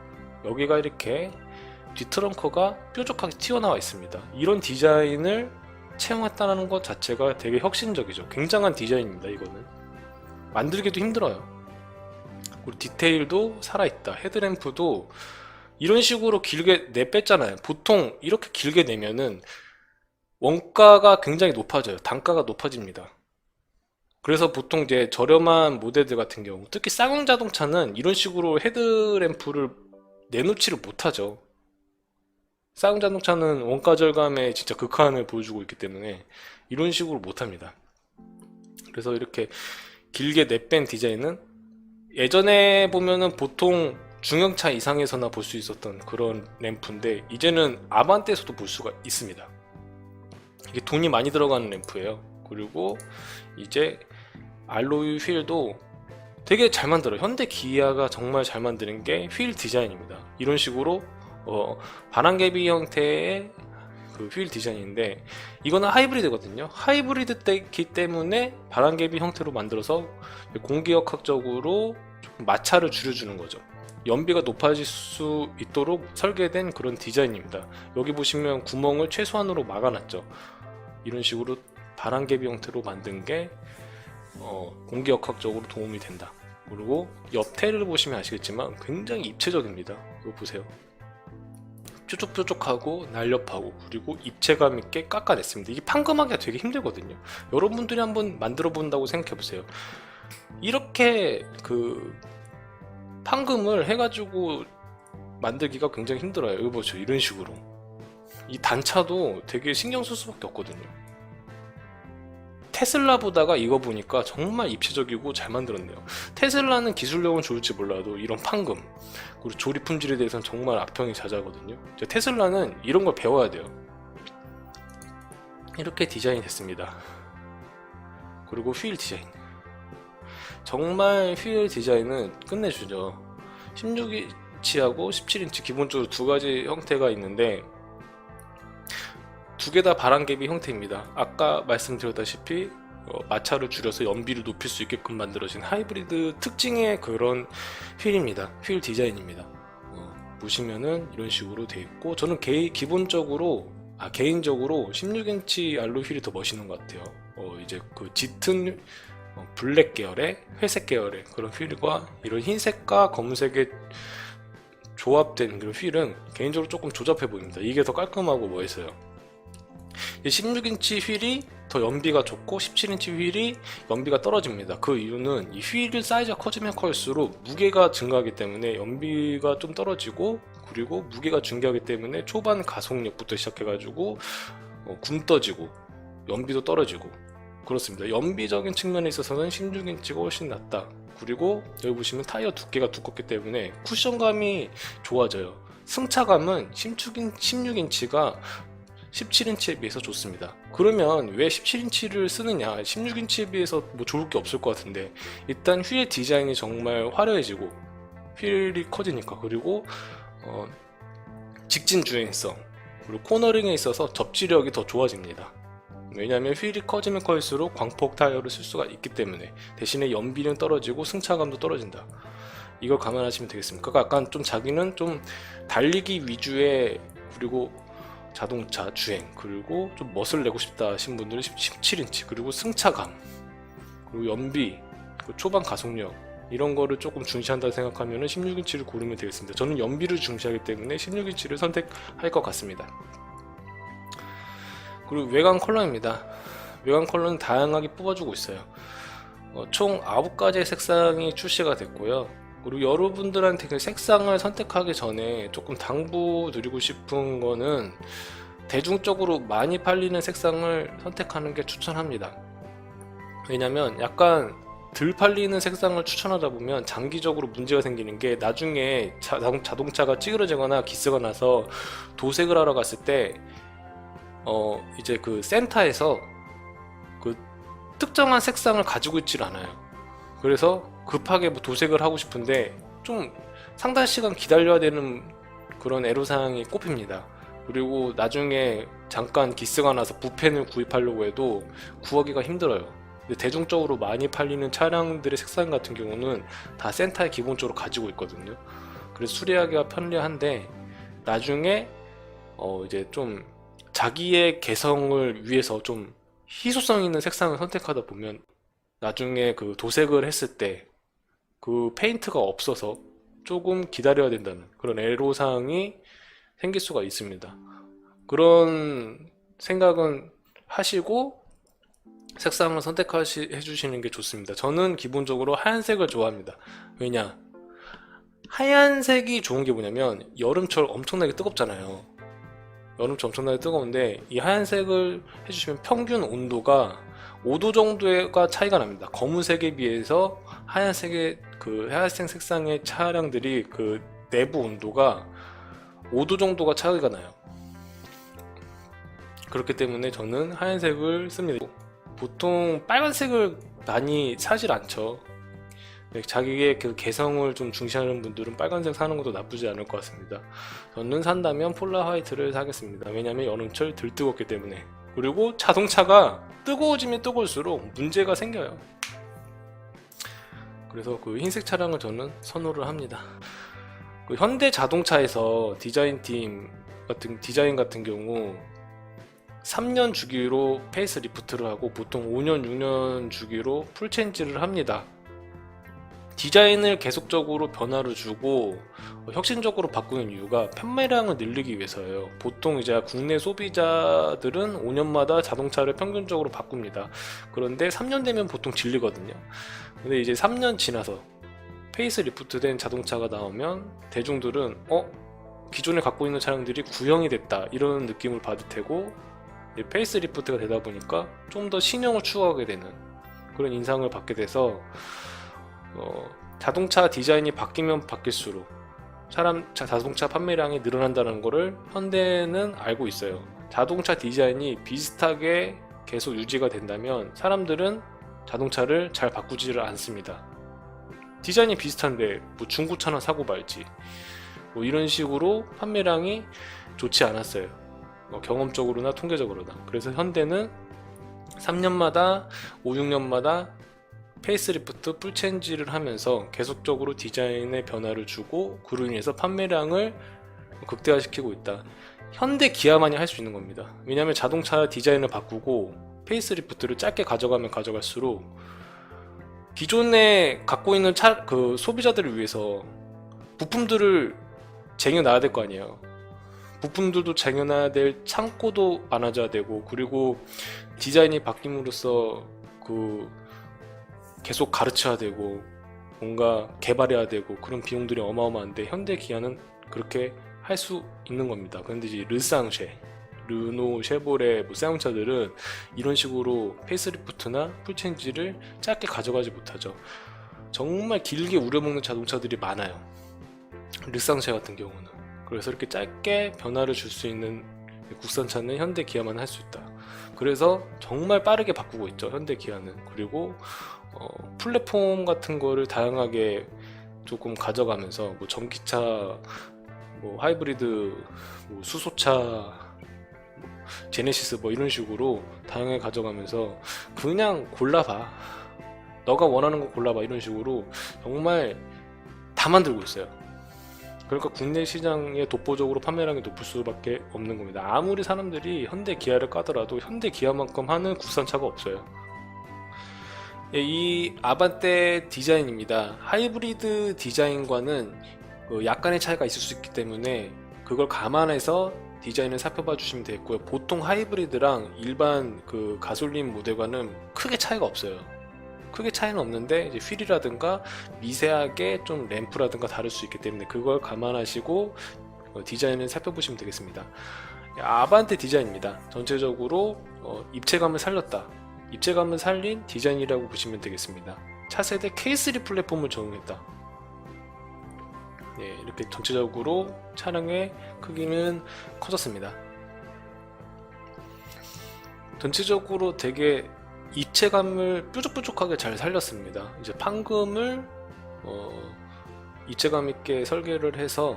여기가 이렇게 뒷트렁크가 뾰족하게 튀어나와 있습니다. 이런 디자인을 채용했다는 것 자체가 되게 혁신적이죠. 굉장한 디자인입니다. 이거는 만들기도 힘들어요. 그리고 디테일도 살아있다. 헤드램프도 이런 식으로 길게 내뺐잖아요. 보통 이렇게 길게 내면은 원가가 굉장히 높아져요. 단가가 높아집니다. 그래서 보통 이제 저렴한 모델들 같은 경우, 특히 쌍용 자동차는 이런 식으로 헤드램프를 내놓지를 못하죠. 쌍용 자동차는 원가 절감의 진짜 극한을 보여주고 있기 때문에 이런 식으로 못합니다. 그래서 이렇게 길게 내뺀 디자인은 예전에 보면은 보통 중형차 이상에서나 볼 수 있었던 그런 램프인데 이제는 아반떼에서도 볼 수가 있습니다. 이게 돈이 많이 들어가는 램프예요. 그리고 이제 알로이 휠도 되게 잘 만들어요. 현대 기아가 정말 잘 만드는 게 휠 디자인입니다. 이런 식으로 바람개비 형태의 그 휠 디자인인데 이거는 하이브리드거든요. 하이브리드이기 때문에 바람개비 형태로 만들어서 공기역학적으로 조금 마찰을 줄여주는 거죠. 연비가 높아질 수 있도록 설계된 그런 디자인입니다. 여기 보시면 구멍을 최소한으로 막아놨죠. 이런 식으로 바람개비 형태로 만든 게 공기역학적으로 도움이 된다. 그리고 옆테를 보시면 아시겠지만 굉장히 입체적입니다. 이거 보세요. 뾰족뾰족하고 날렵하고 그리고 입체감 있게 깎아냈습니다. 이게 판금하기가 되게 힘들거든요. 여러분들이 한번 만들어 본다고 생각해 보세요. 이렇게 그 판금을 해가지고 만들기가 굉장히 힘들어요. 이거 보죠. 이런 식으로 이 단차도 되게 신경 쓸 수밖에 없거든요. 테슬라보다가 이거 보니까 정말 입체적이고 잘 만들었네요. 테슬라는 기술력은 좋을지 몰라도 이런 판금 그리고 조립 품질에 대해서는 정말 악평이 잦아거든요. 테슬라는 이런 걸 배워야 돼요. 이렇게 디자인이 됐습니다. 그리고 휠 디자인, 정말 휠 디자인은 끝내주죠. 16인치하고 17인치 기본적으로 두 가지 형태가 있는데 두 개 다 바람개비 형태입니다. 아까 말씀드렸다시피 마찰을 줄여서 연비를 높일 수 있게끔 만들어진 하이브리드 특징의 그런 휠입니다. 휠 디자인입니다. 보시면은 이런 식으로 되어 있고 저는 개인적으로 16인치 알로이 휠이 더 멋있는 것 같아요. 이제 그 짙은 블랙 계열의 회색 계열의 그런 휠과 이런 흰색과 검은색의 조합된 그런 휠은 개인적으로 조금 조잡해 보입니다. 이게 더 깔끔하고 멋있어요. 16인치 휠이 더 연비가 좋고 17인치 휠이 연비가 떨어집니다. 그 이유는 이 휠 사이즈가 커지면 커질수록 무게가 증가하기 때문에 연비가 좀 떨어지고 그리고 무게가 증가하기 때문에 초반 가속력부터 시작해가지고 굼 떠지고 연비도 떨어지고 그렇습니다. 연비적인 측면에 있어서는 16인치가 훨씬 낫다. 그리고 여기 보시면 타이어 두께가 두껍기 때문에 쿠션감이 좋아져요. 승차감은 16인치가 17인치에 비해서 좋습니다. 그러면 왜 17인치를 쓰느냐? 16인치에 비해서 뭐 좋을 게 없을 것 같은데 일단 휠의 디자인이 정말 화려해지고 휠이 커지니까 그리고 직진 주행성 그리고 코너링에 있어서 접지력이 더 좋아집니다. 왜냐하면 휠이 커지면 커질수록 광폭 타이어를 쓸 수가 있기 때문에 대신에 연비는 떨어지고 승차감도 떨어진다. 이걸 감안하시면 되겠습니다. 그러니까 약간 좀 자기는 좀 달리기 위주의 그리고 자동차 주행 그리고 좀 멋을 내고 싶다 하신 분들은 17인치 그리고 승차감 그리고 연비 그리고 초반 가속력 이런 거를 조금 중시한다 생각하면 16인치를 고르면 되겠습니다. 저는 연비를 중시하기 때문에 16인치를 선택할 것 같습니다. 그리고 외관 컬러입니다. 외관 컬러는 다양하게 뽑아주고 있어요. 총 9가지의 색상이 출시가 됐고요. 그리고 여러분들한테 그 색상을 선택하기 전에 조금 당부드리고 싶은 거는 대중적으로 많이 팔리는 색상을 선택하는 게 추천합니다. 왜냐면 약간 덜 팔리는 색상을 추천하다 보면 장기적으로 문제가 생기는 게 나중에 자동차가 찌그러지거나 기스가 나서 도색을 하러 갔을 때 이제 그 센터에서 그 특정한 색상을 가지고 있질 않아요. 그래서 급하게 뭐 도색을 하고 싶은데 좀 상당 시간 기다려야 되는 그런 애로사항이 꼽힙니다. 그리고 나중에 잠깐 기스가 나서 붓펜을 구입하려고 해도 구하기가 힘들어요. 근데 대중적으로 많이 팔리는 차량들의 색상 같은 경우는 다 센터에 기본적으로 가지고 있거든요. 그래서 수리하기가 편리한데 나중에 이제 좀 자기의 개성을 위해서 좀 희소성 있는 색상을 선택하다 보면 나중에 그 도색을 했을 때 그 페인트가 없어서 조금 기다려야 된다는 그런 애로사항이 생길 수가 있습니다. 그런 생각은 하시고 색상을 선택해 주시는 게 좋습니다. 저는 기본적으로 하얀색을 좋아합니다. 왜냐? 하얀색이 좋은 게 뭐냐면 여름철 엄청나게 뜨겁잖아요. 여름철 엄청나게 뜨거운데 이 하얀색을 해주시면 평균 온도가 5도 정도가 차이가 납니다. 검은색에 비해서 하얀색 색상의 차량들이 그 내부 온도가 5도 정도가 차이가 나요. 그렇기 때문에 저는 하얀색을 씁니다. 보통 빨간색을 많이 사질 않죠. 자기의 그 개성을 좀 중시하는 분들은 빨간색 사는 것도 나쁘지 않을 것 같습니다. 저는 산다면 폴라 화이트를 사겠습니다. 왜냐면 여름철 덜 뜨겁기 때문에. 그리고 자동차가 뜨거워지면 뜨거울수록 문제가 생겨요. 그래서 그 흰색 차량을 저는 선호를 합니다. 그 현대 자동차에서 디자인 같은 경우 3년 주기로 페이스 리프트를 하고 보통 5년, 6년 주기로 풀체인지를 합니다. 디자인을 계속적으로 변화를 주고 혁신적으로 바꾸는 이유가 판매량을 늘리기 위해서예요. 보통 이제 국내 소비자들은 5년마다 자동차를 평균적으로 바꿉니다. 그런데 3년 되면 보통 질리거든요. 근데 이제 3년 지나서 페이스 리프트된 자동차가 나오면 대중들은 기존에 갖고 있는 차량들이 구형이 됐다 이런 느낌을 받을 테고, 페이스 리프트가 되다 보니까 좀 더 신형을 추구하게 되는 그런 인상을 받게 돼서 자동차 디자인이 바뀌면 바뀔수록 자동차 판매량이 늘어난다는 것을 현대는 알고 있어요. 자동차 디자인이 비슷하게 계속 유지가 된다면 사람들은 자동차를 잘 바꾸지를 않습니다. 디자인이 비슷한데 뭐 중고차나 사고 말지, 뭐 이런 식으로 판매량이 좋지 않았어요. 경험적으로나 통계적으로나. 그래서 현대는 3년마다 5, 6년마다 페이스리프트 풀체인지를 하면서 계속적으로 디자인에 변화를 주고 그로 인해서 판매량을 극대화시키고 있다. 현대 기아만이 할 수 있는 겁니다. 왜냐하면 자동차 디자인을 바꾸고 페이스리프트를 짧게 가져가면 가져갈수록 기존에 갖고 있는 그 소비자들을 위해서 부품들을 쟁여놔야 될 거 아니에요. 부품들도 쟁여놔야 될 창고도 많아져야 되고, 그리고 디자인이 바뀜으로써 계속 가르쳐야 되고 뭔가 개발해야 되고 그런 비용들이 어마어마한데 현대 기아는 그렇게 할 수 있는 겁니다. 그런데 이제 르노, 쉐보레, 쌍용차들은 이런 식으로 페이스리프트나 풀체인지를 짧게 가져가지 못하죠. 정말 길게 우려먹는 자동차들이 많아요. 르쌍쉐 같은 경우는. 그래서 이렇게 짧게 변화를 줄 수 있는 국산차는 현대 기아만 할 수 있다. 그래서 정말 빠르게 바꾸고 있죠, 현대 기아는. 그리고 플랫폼 같은 거를 다양하게 조금 가져가면서 뭐 전기차, 뭐 하이브리드, 뭐 수소차, 뭐 제네시스 뭐 이런 식으로 다양하게 가져가면서 그냥 골라봐, 너가 원하는 거 골라봐, 이런 식으로 정말 다 만들고 있어요. 그러니까 국내 시장에 독보적으로 판매량이 높을 수밖에 없는 겁니다. 아무리 사람들이 현대 기아를 까더라도 현대 기아만큼 하는 국산차가 없어요. 이 아반떼 디자인입니다. 하이브리드 디자인과는 약간의 차이가 있을 수 있기 때문에 그걸 감안해서 디자인을 살펴봐 주시면 되겠고요. 보통 하이브리드랑 일반 그 가솔린 모델과는 크게 차이가 없어요. 크게 차이는 없는데 이제 휠이라든가 미세하게 좀 램프라든가 다를 수 있기 때문에 그걸 감안하시고 디자인을 살펴보시면 되겠습니다. 아반떼 디자인입니다. 전체적으로 입체감을 살렸다, 입체감을 살린 디자인이라고 보시면 되겠습니다. 차세대 K3 플랫폼을 적용했다. 네, 이렇게 전체적으로 차량의 크기는 커졌습니다. 전체적으로 되게 입체감을 뾰족뾰족하게 잘 살렸습니다. 이제 판금을 입체감 있게 설계를 해서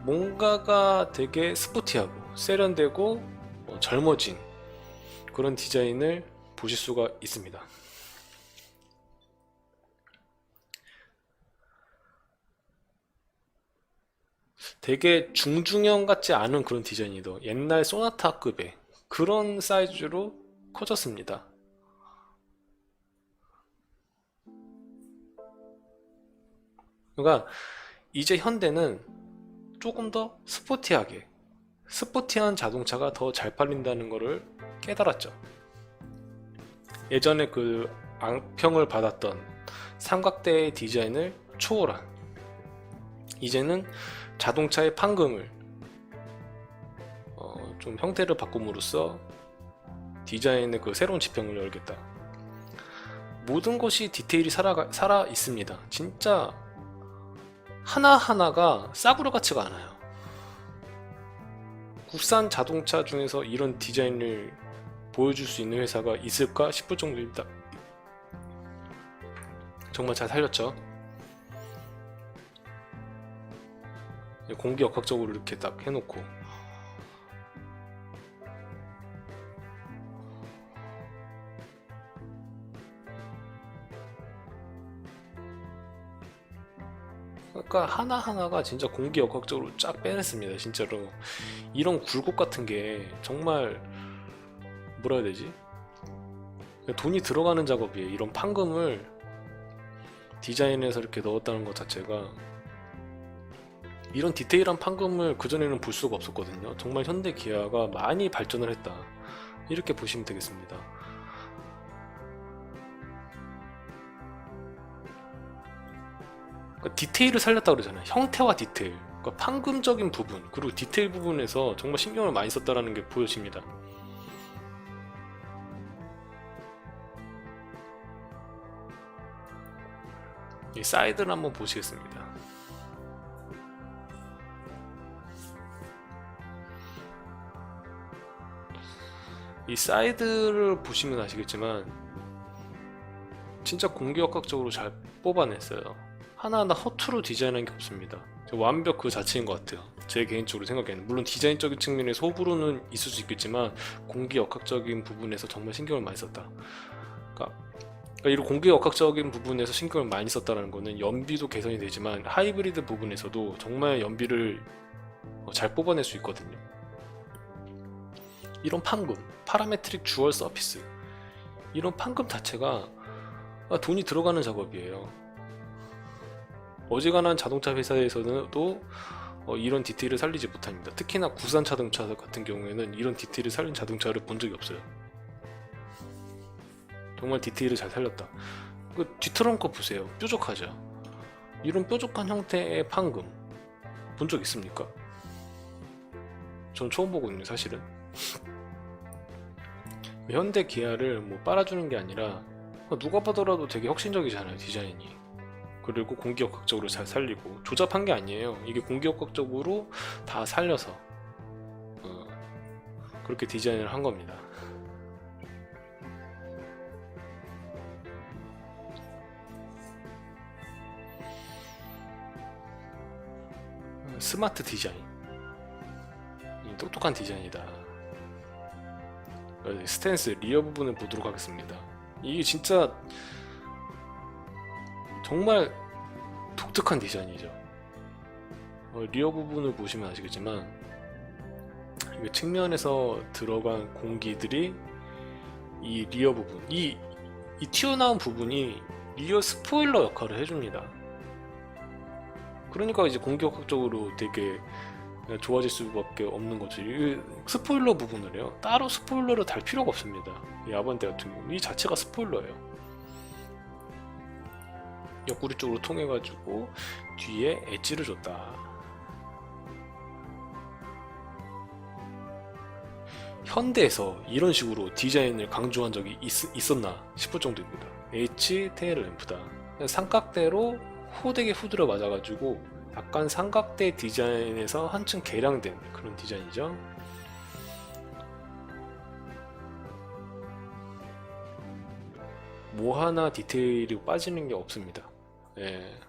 뭔가가 되게 스포티하고 세련되고 젊어진 그런 디자인을 보실 수가 있습니다. 되게 중중형 같지 않은 그런 디자인이더 옛날 소나타급의 그런 사이즈로 커졌습니다. 그러니까 이제 현대는 조금 더 스포티한 자동차가 더 잘 팔린다는 것을 깨달았죠. 예전에 그 앙평을 받았던 삼각대의 디자인을 초월한, 이제는 자동차의 판금을 좀 형태를 바꿈으로써 디자인의 그 새로운 지평을 열겠다. 모든 것이 디테일이 살아 있습니다. 진짜 하나하나가 싸구려 같지가 않아요. 국산 자동차 중에서 이런 디자인을 보여줄 수 있는 회사가 있을까 싶을 정도입니다. 정말 잘 살렸죠. 공기역학적으로 이렇게 딱 해놓고, 그러니까 하나하나가 진짜 공기역학적으로 쫙 빼냈습니다. 진짜로 이런 굴곡 같은 게 정말 뭐라 해야 되지? 돈이 들어가는 작업이에요. 이런 판금을 디자인해서 이렇게 넣었다는 것 자체가, 이런 디테일한 판금을 그전에는 볼 수가 없었거든요. 정말 현대 기아가 많이 발전을 했다, 이렇게 보시면 되겠습니다. 그러니까 디테일을 살렸다고 그러잖아요. 형태와 디테일, 그러니까 판금적인 부분 그리고 디테일 부분에서 정말 신경을 많이 썼다는 게 보여집니다. 이 사이드를 한번 보시겠습니다. 이 사이드를 보시면 아시겠지만 진짜 공기역학적으로 잘 뽑아냈어요. 하나하나 허투루 디자인한 게 없습니다. 완벽 그 자체인 것 같아요. 제 개인적으로 생각에는. 물론 디자인적인 측면에서 호불호는 있을 수 있겠지만 공기역학적인 부분에서 정말 신경을 많이 썼다. 그러니까 이런 공기역학적인 부분에서 신경을 많이 썼다는 거는 연비도 개선이 되지만 하이브리드 부분에서도 정말 연비를 잘 뽑아낼 수 있거든요. 이런 판금, 파라메트릭 주얼 서피스, 이런 판금 자체가 돈이 들어가는 작업이에요. 어지간한 자동차 회사에서도 이런 디테일을 살리지 못합니다. 특히나 국산 자동차 같은 경우에는 이런 디테일을 살린 자동차를 본 적이 없어요. 정말 디테일을 잘 살렸다. 그 뒤트렁크 보세요. 뾰족하죠. 이런 뾰족한 형태의 판금 본 적 있습니까? 전 처음 보거든요, 사실은. 현대 기아를 뭐 빨아주는 게 아니라 누가 봐더라도 되게 혁신적이잖아요, 디자인이. 그리고 공기역학적으로 잘 살리고, 조잡한 게 아니에요. 이게 공기역학적으로 다 살려서 그렇게 디자인을 한 겁니다. 스마트 디자인, 똑똑한 디자인이다. 스탠스 리어 부분을 보도록 하겠습니다. 이게 진짜 정말 독특한 디자인이죠. 리어 부분을 보시면 아시겠지만 이게 측면에서 들어간 공기들이 이 리어 부분, 이 튀어나온 부분이 리어 스포일러 역할을 해줍니다. 그러니까 이제 공격적으로 되게 좋아질 수밖에 없는 거죠. 이 스포일러 부분을 해요. 따로 스포일러를 달 필요가 없습니다. 이 아반떼 같은 경우 이 자체가 스포일러예요. 옆구리 쪽으로 통해 가지고 뒤에 엣지를 줬다. 현대에서 이런 식으로 디자인을 강조한 적이 있었나 싶을 정도입니다. 엣지 테일 램프다. 삼각대로 호되게 후드려 맞아가지고 약간 삼각대 디자인에서 한층 개량된 그런 디자인이죠. 뭐 하나 디테일이 빠지는 게 없습니다. 예.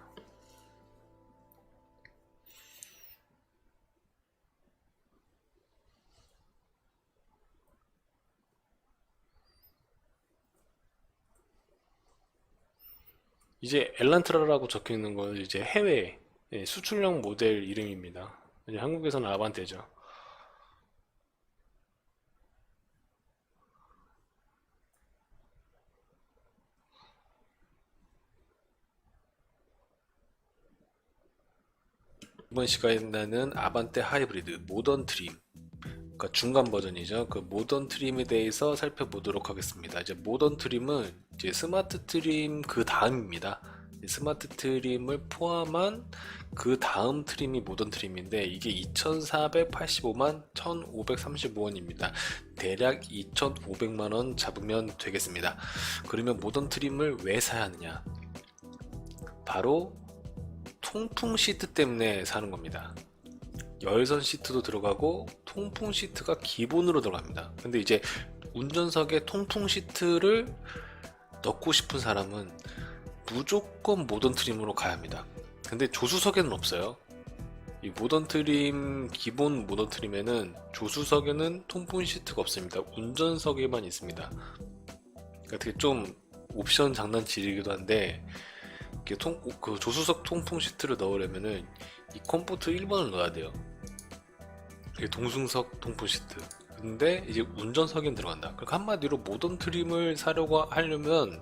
이제 엘란트라라고 적혀 있는 건 이제 해외 수출용 모델 이름입니다. 이제 한국에서는 아반떼죠. 이번 시간에는 아반떼 하이브리드 모던 드림 그러니까 중간 버전이죠. 그 모던 트림에 대해서 살펴보도록 하겠습니다. 이제 모던 트림은 이제 스마트 트림 그 다음입니다. 스마트 트림을 포함한 그 다음 트림이 모던 트림인데 이게 2,485만 1,535원입니다. 대략 2,500만원 잡으면 되겠습니다. 그러면 모던 트림을 왜 사야 하느냐? 바로 통풍 시트 때문에 사는 겁니다. 열선 시트도 들어가고 통풍 시트가 기본으로 들어갑니다. 근데 이제 운전석에 통풍 시트를 넣고 싶은 사람은 무조건 모던 트림으로 가야 합니다. 근데 조수석에는 없어요. 이 모던 트림, 기본 모던 트림에는 조수석에는 통풍 시트가 없습니다. 운전석에만 있습니다. 그러니까 되게 좀 옵션 장난질이기도 한데 그 조수석 통풍 시트를 넣으려면은 이 컴포트 1번을 넣어야 돼요. 이게 동승석 통풍 시트. 근데 이제 운전석엔 들어간다. 그러니까 한마디로 모던 트림을 사려고 하는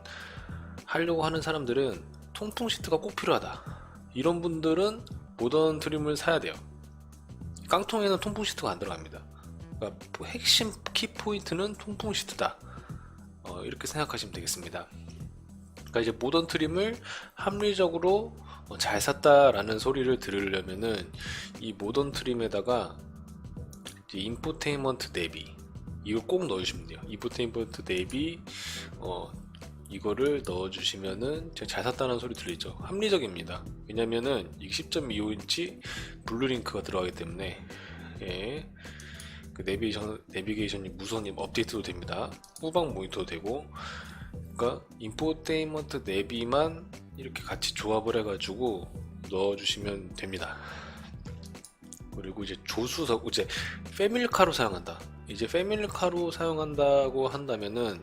사람들은 통풍 시트가 꼭 필요하다. 이런 분들은 모던 트림을 사야 돼요. 깡통에는 통풍 시트가 안 들어갑니다. 그러니까 핵심 키포인트는 통풍 시트다. 이렇게 생각하시면 되겠습니다. 그러니까 이제 모던 트림을 합리적으로 잘 샀다라는 소리를 들으려면은 이 모던 트림에다가 이제 인포테인먼트 내비 이거 꼭 넣어주시면 돼요. 인포테인먼트 내비 이거를 넣어주시면은 제가 잘 샀다는 소리 들리죠. 합리적입니다. 왜냐면은 이게 10.25인치 블루링크가 들어가기 때문에 예, 그 내비게이션이 무선 업데이트도 됩니다. 후방 모니터도 되고. 그러니까 인포테인먼트 내비만 이렇게 같이 조합을 해가지고 넣어주시면 됩니다. 그리고 이제 조수석, 이제 패밀리카로 사용한다. 이제 패밀리카로 사용한다고 한다면은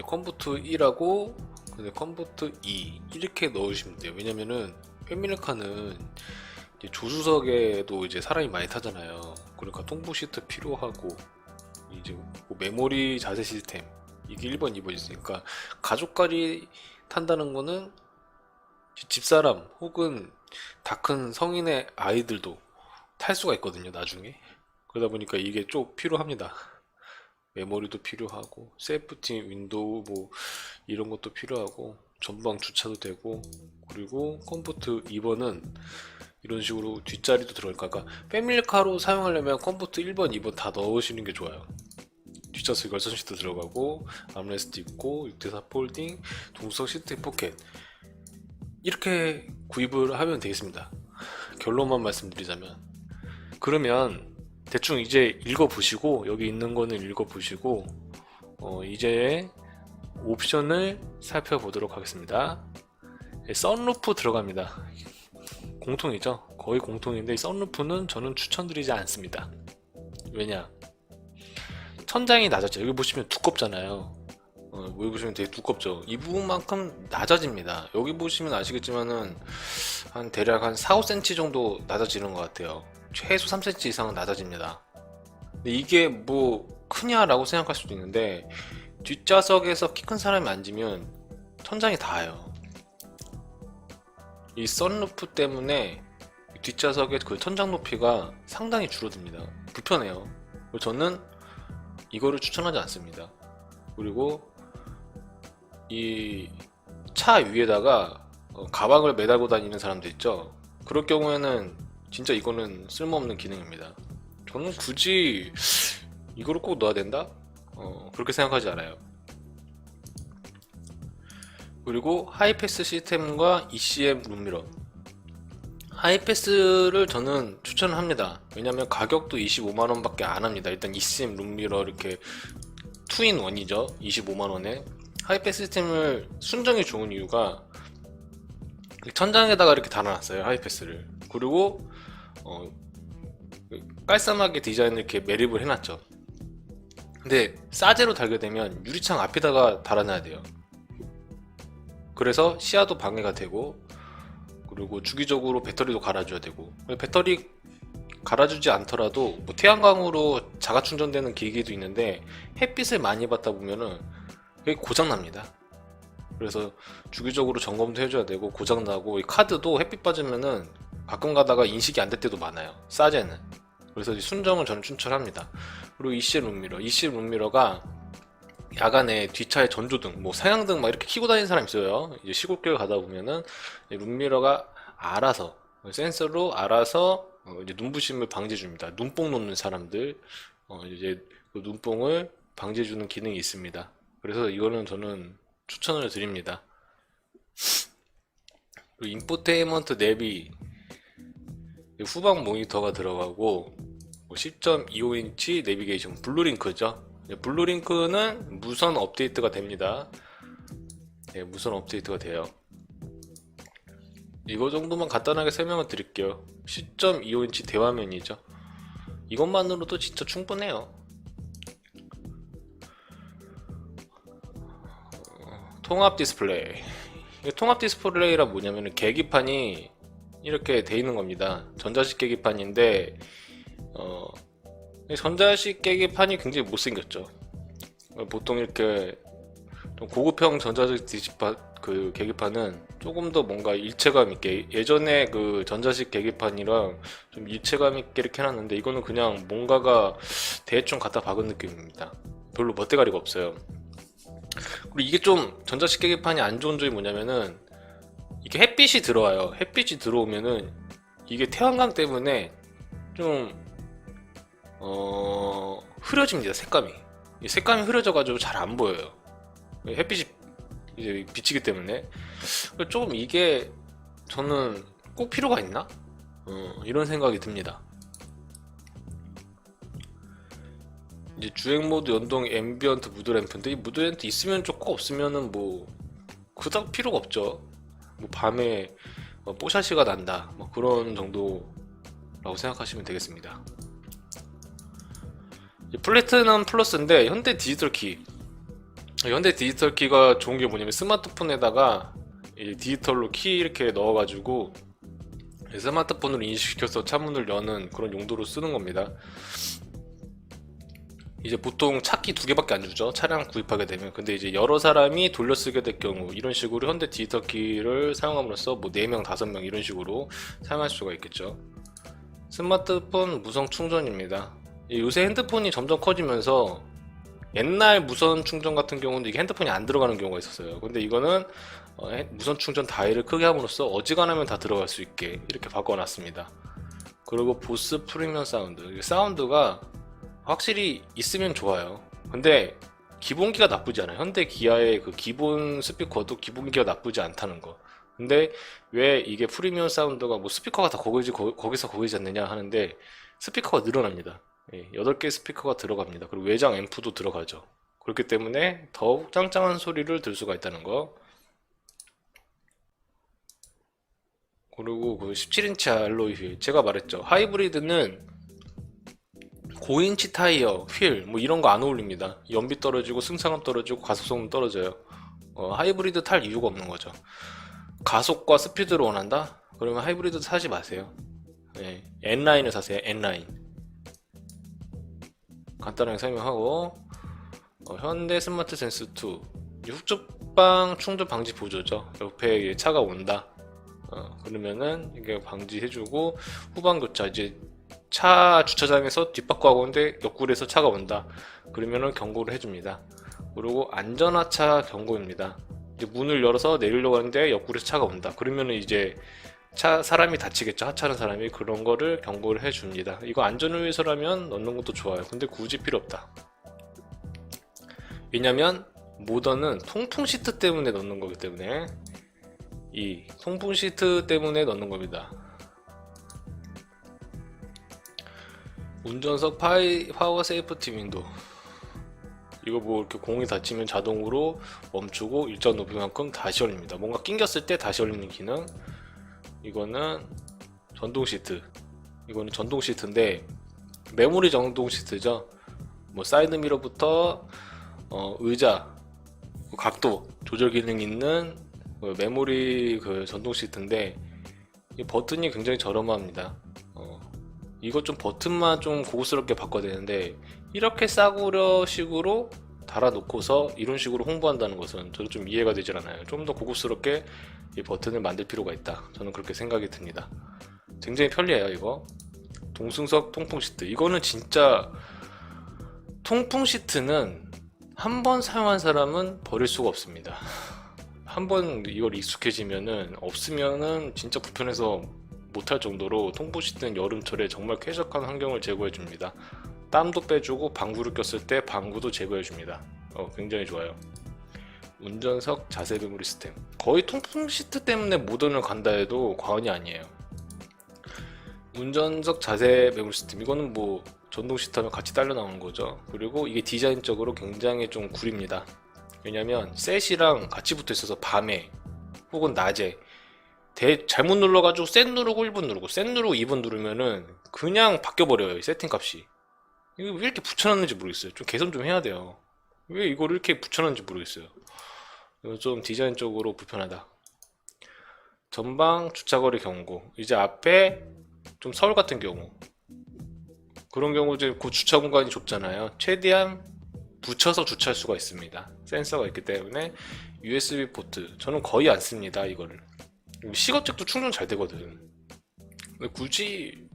컴포트 1하고 컴포트 2 이렇게 넣으시면 돼요. 왜냐면은 패밀리카는 이제 조수석에도 이제 사람이 많이 타잖아요. 그러니까 통풍 시트 필요하고 이제 뭐 메모리 자세 시스템 이게 1번, 2번 있으니까 가족까지 탄다는 거는 집사람 혹은 다 큰 성인의 아이들도 탈 수가 있거든요, 나중에. 그러다 보니까 이게 좀 필요합니다. 메모리도 필요하고, 세이프티 윈도우 뭐 이런 것도 필요하고, 전방 주차도 되고, 그리고 컴포트 2번은 이런 식으로 뒷자리도 들어갈까. 그러니까 패밀리카로 사용하려면 컴포트 1번, 2번 다 넣으시는 게 좋아요. 뒷좌석 열선 시트 들어가고 암레스트 있고 6대4 폴딩 동수석 시트 포켓 이렇게 구입을 하면 되겠습니다. 결론만 말씀드리자면 그러면 대충 이제 읽어보시고 여기 있는 거는 읽어보시고 이제 옵션을 살펴보도록 하겠습니다. 선루프 들어갑니다. 공통이죠. 거의 공통인데 선루프는 저는 추천드리지 않습니다. 왜냐? 천장이 낮았죠. 여기 보시면 두껍잖아요. 여기 보시면 되게 두껍죠. 이 부분만큼 낮아집니다. 여기 보시면 아시겠지만은 대략 한 4, 5cm 정도 낮아지는 것 같아요. 최소 3cm 이상은 낮아집니다. 근데 이게 뭐 크냐라고 생각할 수도 있는데 뒷좌석에서 키 큰 사람이 앉으면 천장이 닿아요. 이 선루프 때문에 뒷좌석의 그 천장 높이가 상당히 줄어듭니다. 불편해요. 저는 이거를 추천하지 않습니다. 그리고 이 차 위에다가 가방을 매달고 다니는 사람들 있죠. 그럴 경우에는 진짜 이거는 쓸모없는 기능입니다. 저는 굳이 이거를 꼭 넣어야 된다? 그렇게 생각하지 않아요. 그리고 하이패스 시스템과 ECM 룸미러 하이패스를 저는 추천합니다. 왜냐면 가격도 25만원 밖에 안 합니다. 일단 ECM 룸미러 이렇게 2in1이죠. 25만원에 하이패스 시스템을 순정이 좋은 이유가 천장에다가 이렇게 달아놨어요. 하이패스를. 그리고 깔쌈하게 디자인을 이렇게 매립을 해놨죠. 근데 싸제로 달게 되면 유리창 앞에다가 달아놔야 돼요. 그래서 시야도 방해가 되고 그리고 주기적으로 배터리도 갈아줘야 되고 배터리 갈아주지 않더라도 뭐 태양광으로 자가 충전되는 기기도 있는데 햇빛을 많이 받다 보면은 그게 고장납니다. 그래서 주기적으로 점검도 해줘야 되고 고장나고 이 카드도 햇빛 받으면은 가끔 가다가 인식이 안 될 때도 많아요. 싸제는. 그래서 순정을 저는 추천합니다. 그리고 EC 룸미러, EC 룸미러가 야간에 뒷차에 전조등, 뭐 상향등 막 이렇게 켜고 다니는 사람 있어요. 이제 시골길 가다 보면은 룸미러가 알아서 센서로 알아서 이제 눈부심을 방지해 줍니다. 눈뽕 놓는 사람들 이제 그 눈뽕을 방지해 주는 기능이 있습니다. 그래서 이거는 저는 추천을 드립니다. 그리고 인포테인먼트 내비 후방 모니터가 들어가고 10.25인치 내비게이션 블루링크죠. 블루링크는 무선 업데이트가 됩니다. 네, 무선 업데이트가 돼요. 이거 정도만 간단하게 설명을 드릴게요. 10.25인치 대화면이죠. 이것만으로도 진짜 충분해요. 통합 디스플레이. 통합 디스플레이라 뭐냐면 계기판이 이렇게 돼 있는 겁니다. 전자식 계기판인데 전자식 계기판이 굉장히 못생겼죠. 보통 이렇게 좀 고급형 전자식 그 계기판은 조금 더 뭔가 일체감 있게, 예전에 그 전자식 계기판이랑 좀 일체감 있게 이렇게 해놨는데 이거는 그냥 뭔가가 대충 갖다 박은 느낌입니다. 별로 멋대가리가 없어요. 그리고 이게 좀 전자식 계기판이 안 좋은 점이 뭐냐면은 이게 햇빛이 들어와요. 햇빛이 들어오면은 이게 태양광 때문에 좀 흐려집니다. 색감이 흐려져가지고 잘 안 보여요. 햇빛이 이제 비치기 때문에 조금 이게 저는 꼭 필요가 있나? 이런 생각이 듭니다. 이제 주행 모드 연동 앰비언트 무드램프인데 이 무드램프 있으면 좋고 없으면은 뭐 그닥 필요가 없죠. 뭐 밤에 뽀샤시가 난다 뭐 그런 정도라고 생각하시면 되겠습니다. 플래티넘 플러스인데 현대 디지털 키가 좋은 게 뭐냐면 스마트폰에다가 디지털로 키 이렇게 넣어가지고 스마트폰으로 인식시켜서 차문을 여는 그런 용도로 쓰는 겁니다. 이제 보통 차키 2개밖에 안 주죠. 차량 구입하게 되면. 근데 이제 여러 사람이 돌려쓰게 될 경우 이런 식으로 현대 디지털 키를 사용함으로써 뭐 4명, 5명 이런 식으로 사용할 수가 있겠죠. 스마트폰 무선 충전입니다. 요새 핸드폰이 점점 커지면서 옛날 무선 충전 같은 경우는 이게 핸드폰이 안 들어가는 경우가 있었어요. 근데 이거는 무선 충전 다이를 크게 함으로써 어지간하면 다 들어갈 수 있게 이렇게 바꿔놨습니다. 그리고 보스 프리미엄 사운드가 확실히 있으면 좋아요. 근데 기본기가 나쁘지 않아요. 현대 기아의 그 기본 스피커도 기본기가 나쁘지 않다는 거. 근데 왜 이게 프리미엄 사운드가 뭐 스피커가 다 거기서 거기지 않느냐 하는데 스피커가 늘어납니다. 8개 스피커가 들어갑니다. 그리고 외장 앰프도 들어가죠. 그렇기 때문에 더욱 짱짱한 소리를 들 수가 있다는 거. 그리고 그 17인치 알로이 휠 제가 말했죠. 하이브리드는 고인치 타이어, 휠 뭐 이런 거 안 어울립니다. 연비 떨어지고 승차감 떨어지고 가속성은 떨어져요. 하이브리드 탈 이유가 없는 거죠. 가속과 스피드를 원한다? 그러면 하이브리드 사지 마세요. N라인을 사세요. N라인. 간단하게 설명하고 현대 스마트 센스 2 훅적방 충전 방지 보조죠. 옆에 차가 온다. 그러면은 이게 방지해주고 후방 교차 이제 차 주차장에서 뒷바퀴하고 오는데 옆구리에서 차가 온다. 그러면은 경고를 해줍니다. 그리고 안전하차 경고입니다. 이제 문을 열어서 내리려고 하는데 옆구리에서 차가 온다. 그러면은 이제 사람이 다치겠죠. 하차하는 사람이. 그런 거를 경고를 해줍니다. 이거 안전을 위해서라면 넣는 것도 좋아요. 근데 굳이 필요 없다. 왜냐면 모던은 통풍 시트 때문에 넣는 거기 때문에 이 통풍 시트 때문에 넣는 겁니다. 운전석 파워 세이프티 윈도우 이거 뭐 이렇게 공이 닫히면 자동으로 멈추고 일정 높이만큼 다시 열립니다. 뭔가 낑겼을 때 다시 열리는 기능. 이거는 전동 시트. 이거는 전동 시트인데 메모리 전동 시트죠. 뭐 사이드 미러부터 의자 각도 조절 기능 있는 메모리 그 전동 시트인데 이 버튼이 굉장히 저렴합니다. 이거 좀 버튼만 좀 고급스럽게 바꿔야 되는데 이렇게 싸구려 식으로 달아놓고서 이런 식으로 홍보한다는 것은 저도 좀 이해가 되질 않아요. 좀 더 고급스럽게 이 버튼을 만들 필요가 있다. 저는 그렇게 생각이 듭니다. 굉장히 편리해요. 이거 동승석 통풍 시트. 이거는 진짜 통풍 시트는 한 번 사용한 사람은 버릴 수가 없습니다. 한 번 이걸 익숙해지면은 없으면은 진짜 불편해서 못할 정도로 통풍 시트는 여름철에 정말 쾌적한 환경을 제공해 줍니다. 땀도 빼주고 방구를 꼈을 때 방구도 제거해 줍니다. 굉장히 좋아요. 운전석 자세 메모리 시스템. 거의 통풍 시트 때문에 모던을 간다 해도 과언이 아니에요. 운전석 자세 메모리 시스템. 이거는 뭐 전동 시트 하면 같이 딸려 나오는 거죠. 그리고 이게 디자인적으로 굉장히 좀 구립니다. 왜냐면 셋이랑 같이 붙어 있어서 밤에 혹은 낮에 잘못 눌러가지고 셋 누르고 1분 누르고 셋 누르고 2분 누르면은 그냥 바뀌어버려요, 이 세팅 값이. 이거 왜 이렇게 붙여놨는지 모르겠어요. 좀 개선 좀 해야 돼요. 왜 이걸 이렇게 붙여놨는지 모르겠어요. 이거 좀 디자인적으로 불편하다. 전방 주차거리 경고. 이제 앞에 좀 서울 같은 경우, 그런 경우 이제 그 주차 공간이 좁잖아요. 최대한 붙여서 주차할 수가 있습니다. 센서가 있기 때문에. USB 포트 저는 거의 안 씁니다. 이거를. 시거잭도 충전 잘 되거든. 근데 굳이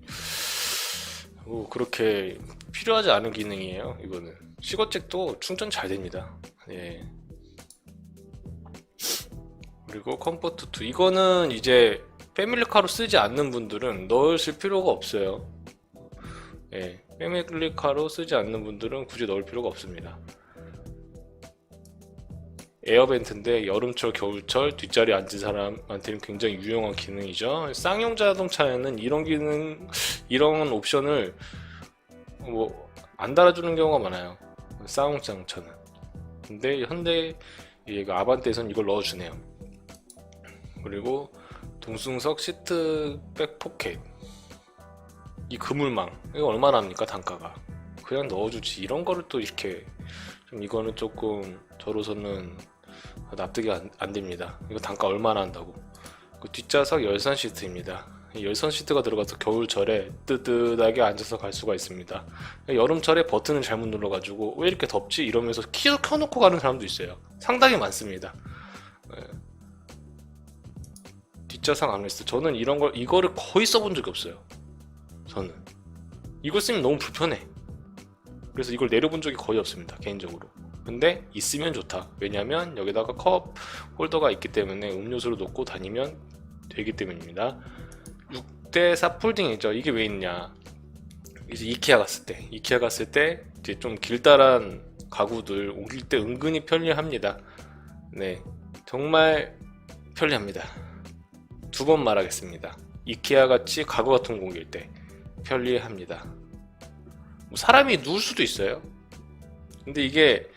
뭐 그렇게 필요하지 않은 기능이에요. 이거는 시거잭도 충전 잘 됩니다. 예. 그리고 컴포트 2. 이거는 이제 패밀리카로 쓰지 않는 분들은 넣으실 필요가 없어요. 예, 패밀리카로 쓰지 않는 분들은 굳이 넣을 필요가 없습니다. 에어벤트인데 여름철, 겨울철 뒷자리에 앉은 사람한테는 굉장히 유용한 기능이죠. 쌍용 자동차에는 이런 기능, 이런 옵션을 뭐 안 달아주는 경우가 많아요. 쌍용 자동차는. 근데 현대 아반떼에서는 이걸 넣어주네요. 그리고 동승석 시트백 포켓. 이 그물망 이거 얼마나 합니까, 단가가? 그냥 넣어주지. 이런 거를 또 이렇게 좀, 이거는 조금 저로서는 납득이 안 됩니다. 이거 단가 얼마나 한다고. 그 뒷좌석 열선 시트입니다. 이 열선 시트가 들어가서 겨울철에 뜨뜻하게 앉아서 갈 수가 있습니다. 여름철에 버튼을 잘못 눌러가지고 왜 이렇게 덥지? 이러면서 키도 켜놓고 가는 사람도 있어요. 상당히 많습니다. 네. 뒷좌석 암레스트. 저는 이거를 거의 써본 적이 없어요. 저는 이걸 쓰면 너무 불편해. 그래서 이걸 내려본 적이 거의 없습니다, 개인적으로. 근데 있으면 좋다. 왜냐면 여기다가 컵 홀더가 있기 때문에 음료수를 놓고 다니면 되기 때문입니다. 6대4 폴딩이죠. 이게 왜 있냐, 이제 이케아 갔을 때 이제 좀 길다란 가구들 옮길 때 은근히 편리합니다. 네, 정말 편리합니다. 2번 말하겠습니다. 이케아 같이 가구 같은 거 옮길 때 편리합니다. 뭐 사람이 누울 수도 있어요. 근데 이게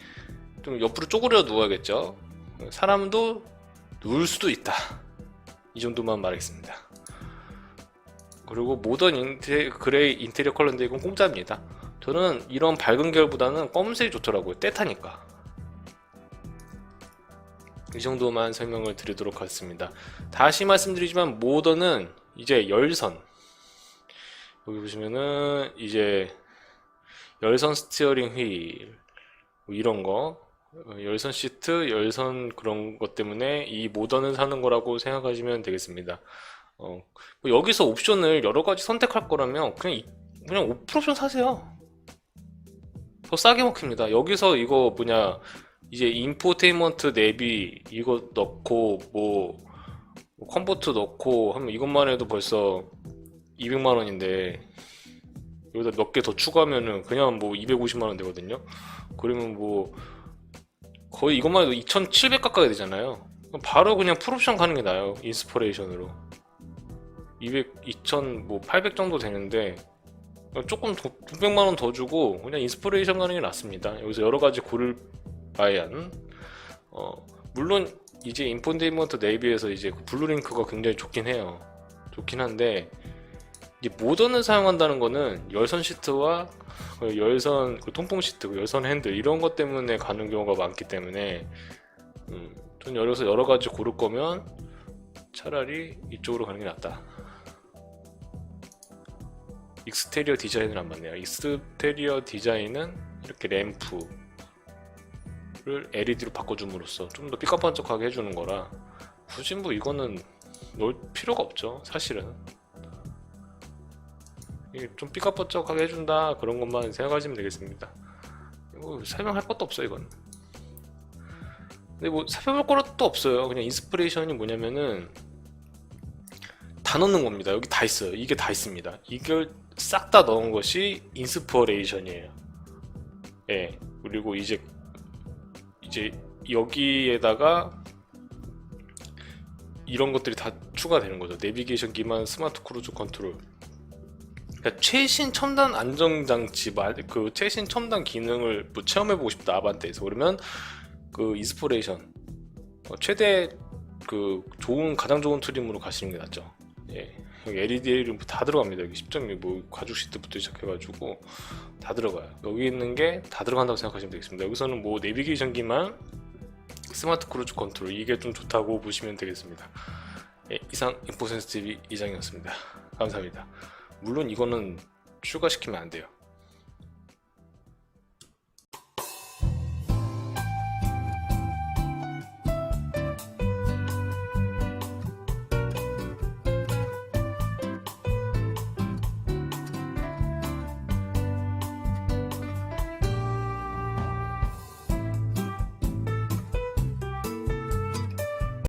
좀 옆으로 쪼그려 누워야겠죠. 사람도 누울 수도 있다. 이 정도만 말하겠습니다. 그리고 모던 그레이 인테리어 컬러인데 이건 공짜입니다. 저는 이런 밝은 계열보다는 검은색이 좋더라고요. 때타니까. 이 정도만 설명을 드리도록 하겠습니다. 다시 말씀드리지만 모던은 이제 열선, 여기 보시면은 이제 열선 스티어링 휠 뭐 이런 거, 열선 시트, 열선 그런 것 때문에 이 모던을 사는 거라고 생각하시면 되겠습니다. 뭐 여기서 옵션을 여러 가지 선택할 거라면 그냥 5% 사세요. 더 싸게 먹힙니다. 여기서 이거 뭐냐, 이제 인포테인먼트 내비 이거 넣고 뭐 컴포트 넣고 하면 이것만 해도 벌써 200만 원인데 여기다 몇 개 더 추가하면은 그냥 뭐 250만 원 되거든요. 그러면 뭐 거의 이것만 해도 2,700 가까이 되잖아요. 바로 그냥 풀옵션 가는 게 나아요. 인스퍼레이션으로 2,800 정도 되는데 조금 900만 원 더 주고 그냥 인스퍼레이션 가는 게 낫습니다. 여기서 여러 가지 고를 바에는 물론 이제 인포테인먼트 네이비에서 이제 블루링크가 굉장히 좋긴 해요. 좋긴 한데 이제 모던을 사용한다는 거는 열선 시트와 열선 통풍 시트, 열선 핸들 이런 것 때문에 가는 경우가 많기 때문에 전 여러 가지 고를 거면 차라리 이쪽으로 가는 게 낫다. 익스테리어 디자인을 안 봤네요. 익스테리어 디자인은 이렇게 램프를 LED로 바꿔줌으로써 좀 더 삐까뻔쩍하게 해주는 거라 굳이 뭐 이거는 넣을 필요가 없죠, 사실은. 이게 좀 삐까뻔쩍하게 해준다 그런 것만 생각하시면 되겠습니다. 뭐 설명할 것도 없어 이건. 근데 뭐 살펴볼 것도 없어요. 그냥 인스피레이션이 뭐냐면은 다 넣는 겁니다. 여기 다 있어요. 이게 다 있습니다. 이걸 싹 다 넣은 것이 인스퍼레이션이에요. 예. 그리고 이제 여기에다가 이런 것들이 다 추가되는 거죠. 내비게이션 기반 스마트 크루즈 컨트롤. 그러니까 최신 첨단 안정장치 그 최신 첨단 기능을 뭐 체험해보고 싶다 아반떼에서 그러면 그 인스퍼레이션 최대 그 가장 좋은 트림으로 가시는 게 낫죠. 예. 여기 LED 다 들어갑니다. 여기 10.2 뭐 가죽 시트부터 시작해가지고 다 들어가요. 여기 있는 게 다 들어간다고 생각하시면 되겠습니다. 여기서는 뭐 내비게이션 기반 스마트 크루즈 컨트롤 이게 좀 좋다고 보시면 되겠습니다. 예, 이상 인포센스 TV 이장이었습니다. 감사합니다. 물론 이거는 추가시키면 안 돼요.